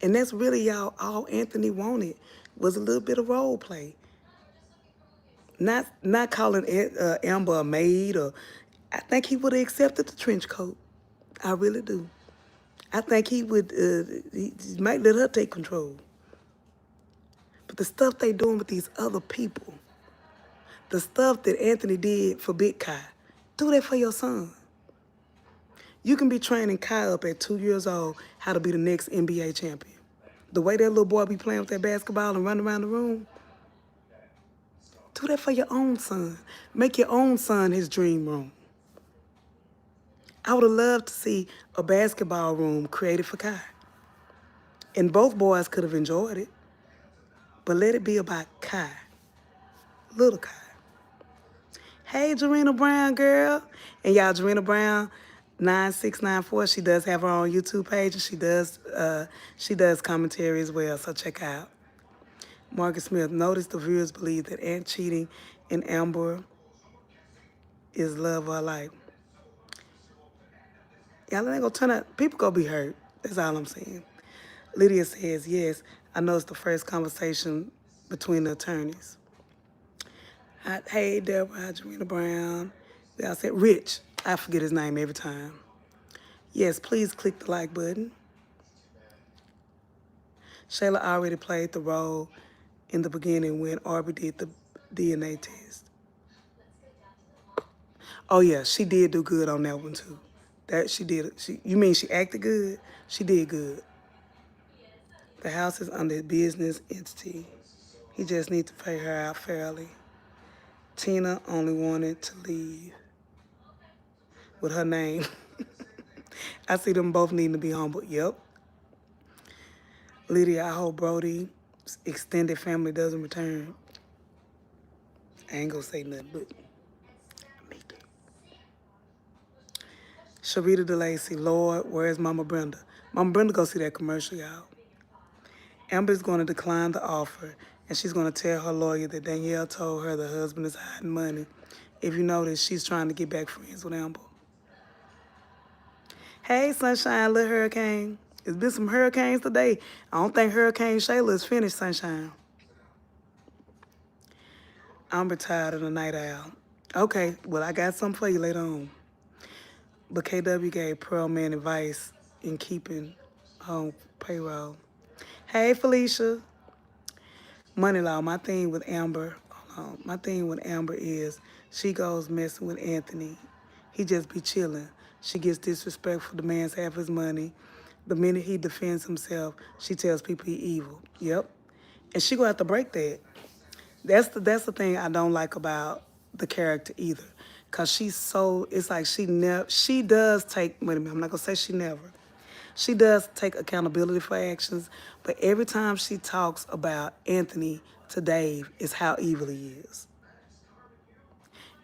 And that's really y'all all Anthony wanted was a little bit of role play. Not calling Amber a maid, or I think he would have accepted the trench coat. I really do. I think he would, he might let her take control. But the stuff they doing with these other people, the stuff that Anthony did for Big Kai, do that for your son. You can be training Kai up at 2 years old how to be the next NBA champion. The way that little boy be playing with that basketball and running around the room, do that for your own son. Make your own son his dream room. I would have loved to see a basketball room created for Kai. And both boys could have enjoyed it. But let it be about Kai, little Kai. Hey, Jarena Brown, girl. And y'all, Jarena Brown, 9694, she does have her own YouTube page, and she does commentary as well, so check out. Margaret Smith, notice the viewers believe that Ant cheating and Amber is love or life. Y'all ain't gonna turn out, people gonna be hurt. That's all I'm saying. Lydia says, yes, I know it's the first conversation between the attorneys. Hey, Deborah, Jarena Brown. We all said, Rich, I forget his name every time. Yes, please click the like button. Shayla already played the role in the beginning when Arby did the DNA test. Oh yeah, she did do good on that one too. That she did. You mean she acted good? She did good. The house is under business entity. He just needs to pay her out fairly. Tina only wanted to leave with her name. I see them both needing to be humble. Yep. Lydia, I hope Brody's extended family doesn't return. I ain't gonna say nothing, but me too. Sharita DeLacy, Lord, where's Mama Brenda? Mama Brenda go see that commercial, y'all. Amber's gonna decline the offer And she's going to tell her lawyer that Danielle told her the husband is hiding money. If you notice, she's trying to get back friends with Amber. Hey, Sunshine, little hurricane. It's been some hurricanes today. I don't think Hurricane Shayla is finished, Sunshine. I'm retired of the night owl. Okay, well, I got something for you later on. But KW gave Pearl Man advice in keeping home payroll. Hey, Felicia. Money Law, my thing with Amber, my thing with Amber is she goes messing with Anthony. He just be chilling. She gets disrespectful, demands half his money. The minute he defends himself, she tells people he evil. Yep. And she gonna have to break that. That's the thing I don't like about the character either. Cause she's so, it's like she does take, wait a minute, I'm not gonna say she never. She does take accountability for actions, but every time she talks about Anthony to Dave, is how evil he is.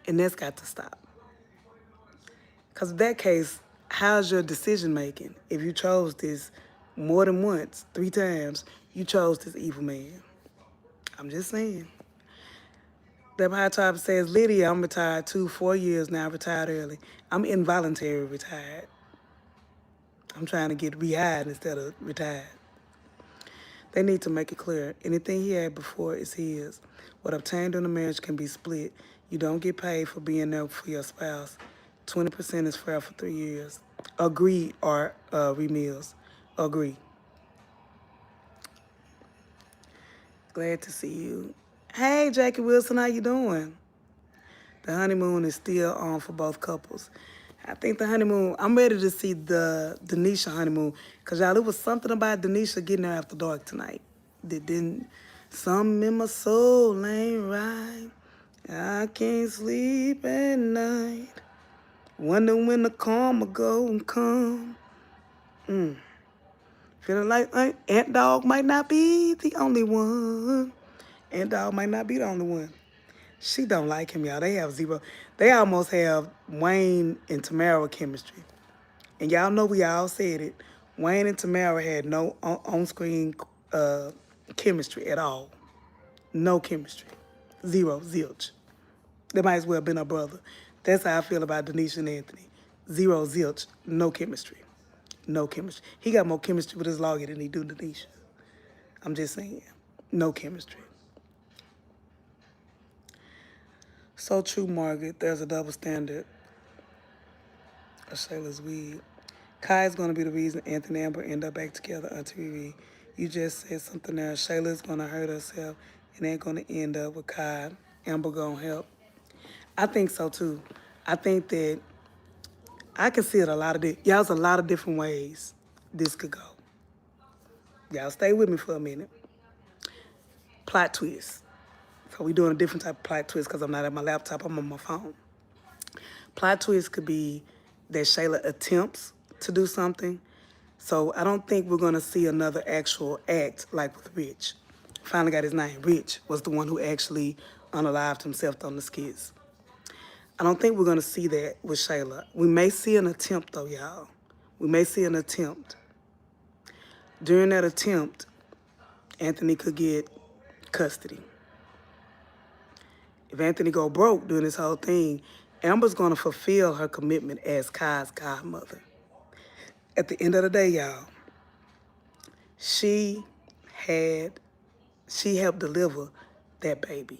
And that's got to stop. Because in that case, how's your decision making? If you chose this more than once, 3 times, you chose this evil man. I'm just saying. That high top says, Lydia, I'm retired too, 4 years now, retired early. I'm involuntary retired. I'm trying to get rehired instead of retired. They need to make it clear. Anything he had before is his. What obtained in a marriage can be split. You don't get paid for being there for your spouse. 20% is fair for 3 years. Agree, or Mills. Agree. Glad to see you. Hey, Jackie Wilson, how you doing? The honeymoon is still on for both couples. I think the honeymoon, I'm ready to see the Denisha honeymoon. Because, y'all, it was something about Denisha getting there after dark tonight. That didn't, something in my soul ain't right. I can't sleep at night. Wonder when the karma gon' come. Feeling like Ant Dog might not be the only one. Ant Dog might not be the only one. She don't like him, y'all. They have zero. They almost have Wayne and Tamara chemistry. And y'all know we all said it. Wayne and Tamara had no on-screen chemistry at all. No chemistry. Zero, zilch. They might as well have been a brother. That's how I feel about Denisha and Anthony. Zero, zilch. No chemistry. No chemistry. He got more chemistry with his lawyer than he do Denisha. I'm just saying. No chemistry. So true, Margaret. There's a double standard of Shayla's weed. Kai is going to be the reason Anthony and Amber end up back together, Aunty ReRe. You just said something there. Shayla's going to hurt herself and ain't going to end up with Kai. Amber going to help. I think so, too. I think that I can see it y'all's a lot of different ways this could go. Y'all stay with me for a minute. Plot twist. So we doing a different type of plot twist because I'm not at my laptop, I'm on my phone. Plot twist could be that Shayla attempts to do something. So I don't think we're gonna see another actual act like with Rich. Finally got his name. Rich was the one who actually unalived himself on the skits. I don't think we're gonna see that with Shayla. We may see an attempt though, y'all. We may see an attempt. During that attempt, Anthony could get custody. If Anthony go broke during this whole thing, Amber's gonna fulfill her commitment as Kai's godmother. At the end of the day, y'all, she helped deliver that baby.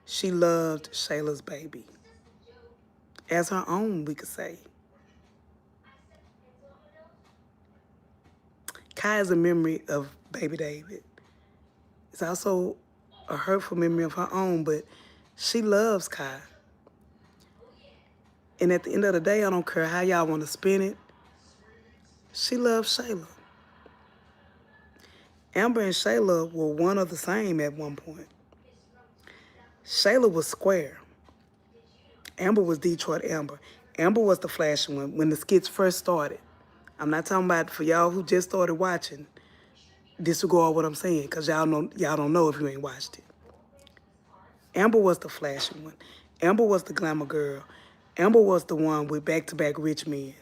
She loved Shayla's baby. As her own, we could say. Kai is a memory of baby David. It's also a hurtful memory of her own, but she loves Kai. And at the end of the day, I don't care how y'all want to spin it, she loves Shayla. Amber and Shayla were one of the same at one point. Shayla was square. Amber was Detroit Amber. Amber was the flashy one when the skits first started. I'm not talking about for y'all who just started watching. Disregard what I'm saying, because y'all don't know if you ain't watched it. Amber was the flashy one. Amber was the glamour girl. Amber was the one with back-to-back rich men.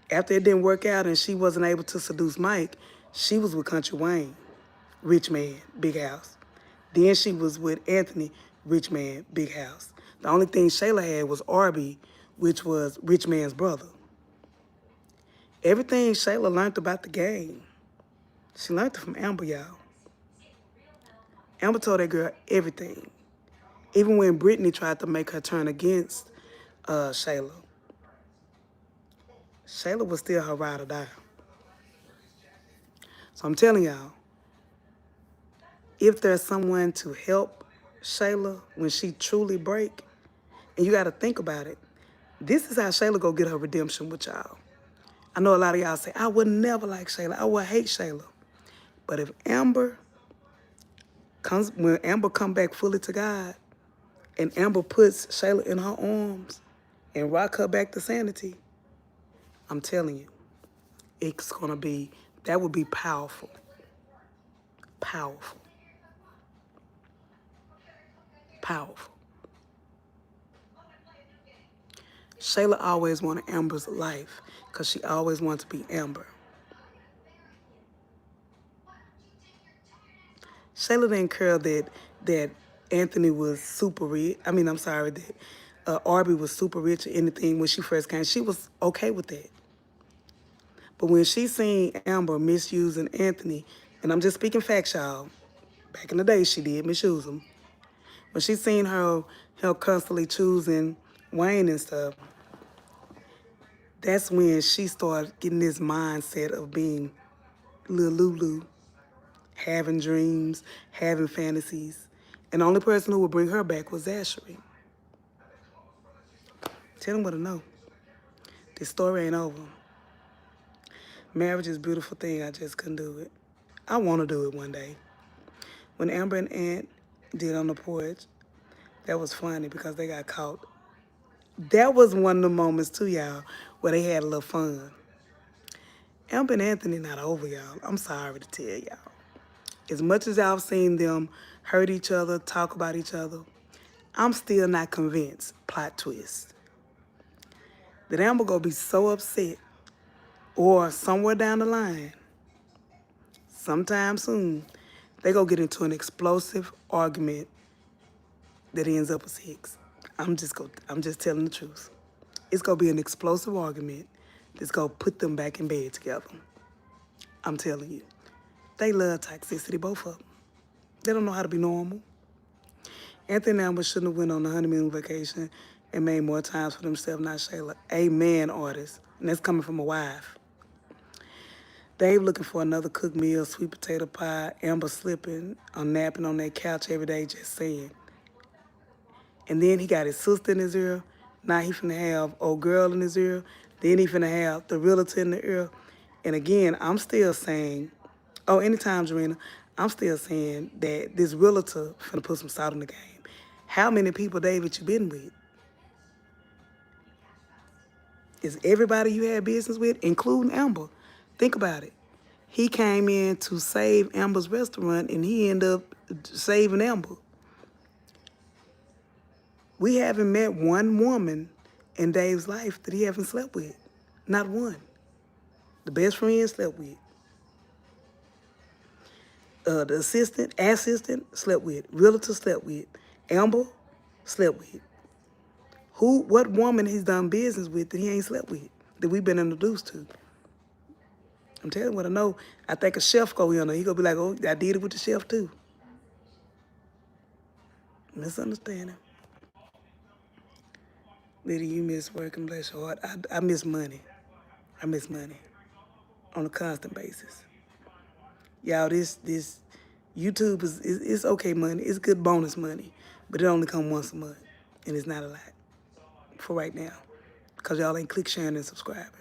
After it didn't work out and she wasn't able to seduce Mike, she was with Country Wayne. rich man, big house. Then she was with Anthony, rich man, big house. The only thing Shayla had was Arby, which was rich man's brother. Everything Shayla learned about the game, she learned it from Amber, y'all. Amber told that girl everything. Even when Brittany tried to make her turn against Shayla, Shayla was still her ride or die. So I'm telling y'all, if there's someone to help Shayla when she truly break, and you got to think about it, this is how Shayla go get her redemption with y'all. I know a lot of y'all say, I would never like Shayla. I would hate Shayla. But if when Amber come back fully to God, and Amber puts Shayla in her arms and rock her back to sanity, I'm telling you, it's going to be, that would be powerful. Powerful. Powerful. Shayla always wanted Amber's life because she always wanted to be Amber. Shayla didn't care that Anthony was super rich. I'm sorry, that Arby was super rich or anything when she first came. She was okay with that. But when she seen Amber misusing Anthony, and I'm just speaking facts, y'all, back in the day she did misuse him. When she seen her constantly choosing Wayne and stuff, that's when she started getting this mindset of being Lil Lulu, having dreams, having fantasies. And the only person who would bring her back was Ashery. Tell them what to know. This story ain't over. Marriage is a beautiful thing. I just couldn't do it. I want to do it one day. When Amber and Aunt did on the porch, that was funny because they got caught. That was one of the moments too, y'all, where they had a little fun. Amber and Anthony not over, y'all. I'm sorry to tell y'all. As much as I've seen them hurt each other, talk about each other, I'm still not convinced, plot twist, that Amber gonna be so upset or somewhere down the line, sometime soon, they gonna get into an explosive argument that ends up with sex. I'm just telling the truth. It's gonna be an explosive argument that's gonna put them back in bed together. I'm telling you. They love toxicity, both of them. They don't know how to be normal. Anthony and Amber shouldn't have went on the honeymoon vacation and made more times for themselves, not Shayla. A man artist, and that's coming from a wife. Dave looking for another cooked meal, sweet potato pie, Amber slipping or napping on that couch every day, just saying. And then he got his sister in his ear. Now he finna have old girl in his ear. Then he finna have the realtor in the ear. And again, I'm still saying, anytime, Jarena, I'm still saying that this realtor finna put some salt in the game. How many people, David, you been with? Is everybody you had business with, including Amber? Think about it. He came in to save Amber's restaurant, and he ended up saving Amber. We haven't met one woman in Dave's life that he haven't slept with. Not one. The best friend slept with. The assistant slept with. Realtor slept with. Amber slept with. What woman he's done business with that he ain't slept with, that we've been introduced to? I'm telling you what I know. I think a chef go in there. He gonna be like, oh, I did it with the chef too. Misunderstanding. Liddy, you miss working, bless your heart. I miss money. I miss money on a constant basis. Y'all, this YouTube is okay money. It's good bonus money, but it only come once a month, and it's not a lot for right now because y'all ain't click sharing and subscribing.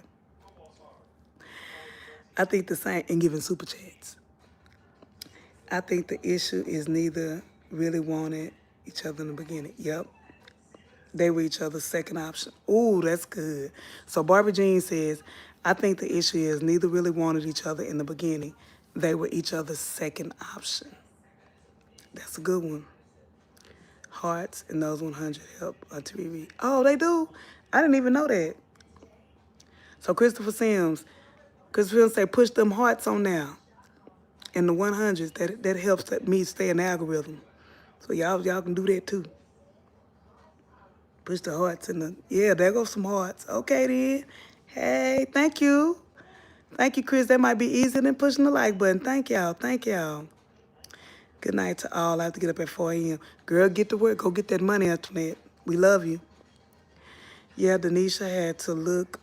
I think the same, and giving super chats. I think the issue is neither really wanted each other in the beginning. Yep. They were each other's second option. Ooh, that's good. So Barbara Jean says, I think the issue is neither really wanted each other in the beginning. They were each other's second option. That's a good one. Hearts and those 100 help Aunty ReRe. Oh, they do? I didn't even know that. So Christopher Sims say, push them hearts on now. in the 100s. That helps me stay in the algorithm. So y'all can do that too. Push the hearts in the, yeah, there goes some hearts. Okay then. Hey, thank you. Thank you, Chris. That might be easier than pushing the like button. Thank y'all. Thank y'all. Good night to all. I have to get up at 4 a.m. Girl, get to work. Go get that money, Antoinette. We love you. Yeah, Denisha had to look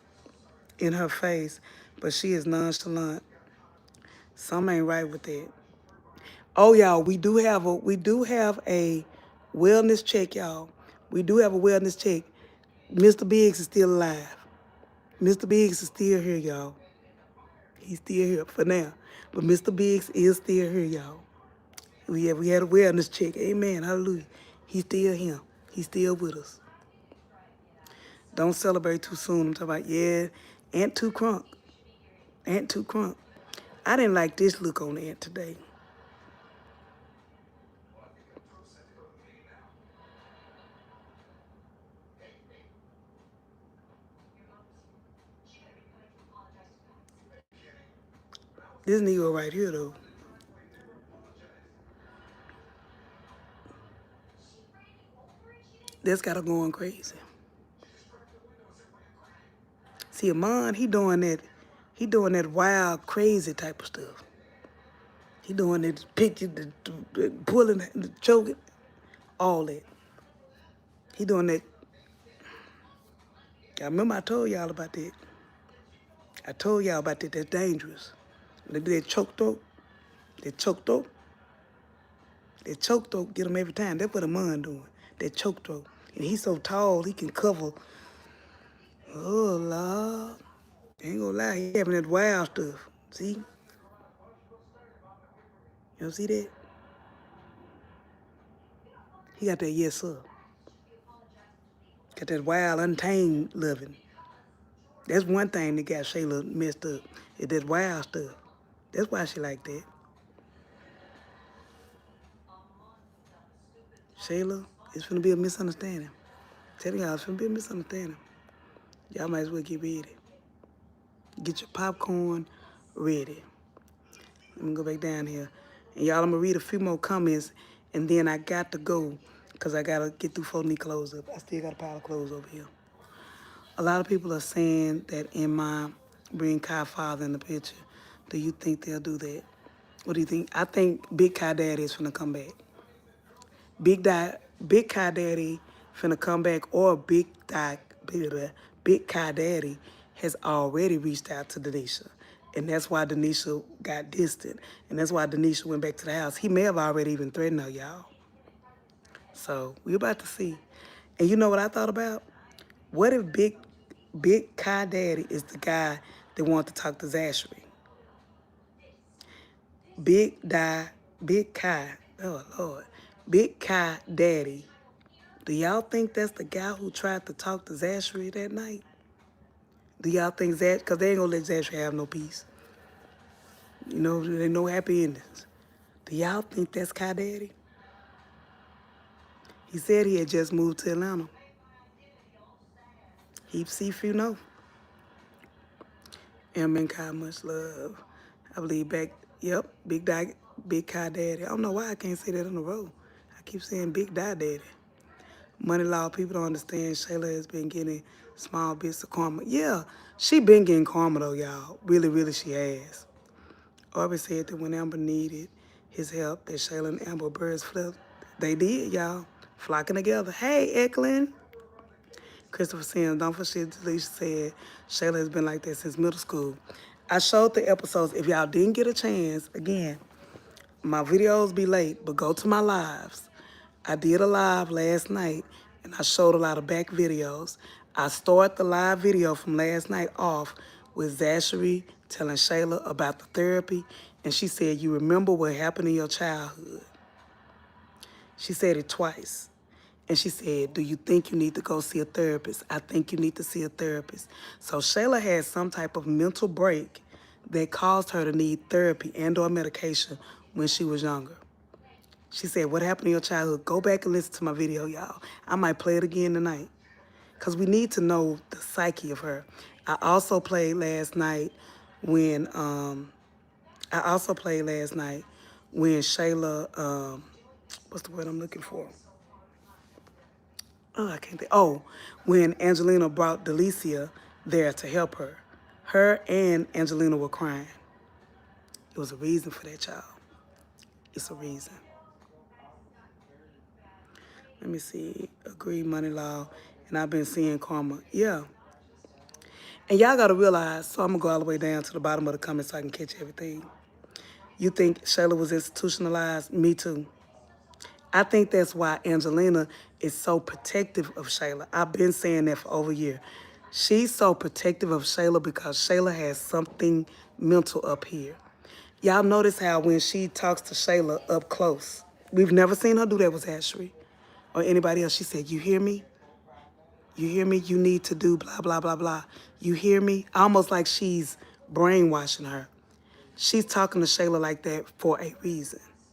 in her face, but she is nonchalant. Something ain't right with that. Oh, y'all, we do have a wellness check, y'all. We do have a wellness check. Mr. Biggs is still alive. Mr. Biggs is still here, y'all. He's still here for now. But Mr. Biggs is still here, y'all. We had a wellness check. Amen. Hallelujah. He's still here. He's still with us. Don't celebrate too soon. I'm talking about, yeah, Aunt Too Crunk. Aunt Too Crunk. I didn't like this look on Aunt today. This nigga right here, though. That's got her going crazy. See, Amon, he doing that wild, crazy type of stuff. He doing that picture, the pulling, the choking, all that. He doing that. I remember I told y'all about that. I told y'all about that. That's dangerous. When they do that choke throat, that choke throat, that choke throat get him every time. That's what Amon doing. That choke throat. And he's so tall, he can cover. Oh, Lord. Ain't gonna lie, he having that wild stuff. See? You don't see that? He got that yes, sir. Got that wild, untamed loving. That's one thing that got Shayla messed up. Is that wild stuff. That's why she like that. Shayla, it's finna be a misunderstanding. Telling y'all, it's finna be a misunderstanding. Y'all might as well get ready. Get your popcorn ready. Let me go back down here. And y'all, I'm gonna read a few more comments, and then I got to go, because I gotta get through folding these clothes up. I still got a pile of clothes over here. A lot of people are saying that in my bring Kai father in the picture. Do you think they'll do that? What do you think? I think Big Kai Daddy is finna come back. Big Kai Daddy finna come back, or Big Kai Daddy has already reached out to Denisha. And that's why Denisha got distant. And that's why Denisha went back to the house. He may have already even threatened her, y'all. So we about to see. And you know what I thought about? What if Big Kai Daddy is the guy that wanted to talk to Zachary? Big Kai, oh Lord, Big Kai Daddy. Do y'all think that's the guy who tried to talk to Zachary that night? Do y'all think Zach, because they ain't gonna let Zachary have no peace. You know, there ain't no happy endings. Do y'all think that's Kai Daddy? He said he had just moved to Atlanta. He see if you know. And Kai, much love. I believe back, yep, Big Kai Daddy. I don't know why I can't say that on the road. I keep saying Big Daddy. Money law, people don't understand. Shayla has been getting small bits of karma. Yeah, she been getting karma though, y'all. Really, really she has. Aubrey said that when Amber needed his help, that Shayla and Amber birds flipped. They did, y'all. Flocking together. Hey, Eklund. Christopher Sims, don't forget, Delisha said Shayla has been like that since middle school. I showed the episodes. If y'all didn't get a chance, again, my videos be late, but go to my lives. I did a live last night, and I showed a lot of back videos. I started the live video from last night off with Zachary telling Shayla about the therapy, and she said, you remember what happened in your childhood? She said it twice. And she said, do you think you need to go see a therapist? I think you need to see a therapist. So Shayla had some type of mental break that caused her to need therapy and or medication when she was younger. She said, what happened in your childhood? Go back and listen to my video, y'all. I might play it again tonight because we need to know the psyche of her. I also played last night when I also played last night when Shayla, what's the word I'm looking for? Oh, I can't think. Oh, when Angelina brought Delicia there to help her. Her and Angelina were crying. It was a reason for that, child. It's a reason. Let me see. Agree, money law. And I've been seeing karma. Yeah. And y'all got to realize, so I'm going to go all the way down to the bottom of the comments so I can catch everything. You think Shayla was institutionalized? Me too. I think that's why Angelina is so protective of Shayla. I've been saying that for over a year. She's so protective of Shayla because Shayla has something mental up here. Y'all notice how when she talks to Shayla up close, we've never seen her do that with Ashley or anybody else. She said, you hear me? You hear me? You need to do blah, blah, blah, blah. You hear me? Almost like she's brainwashing her. She's talking to Shayla like that for a reason.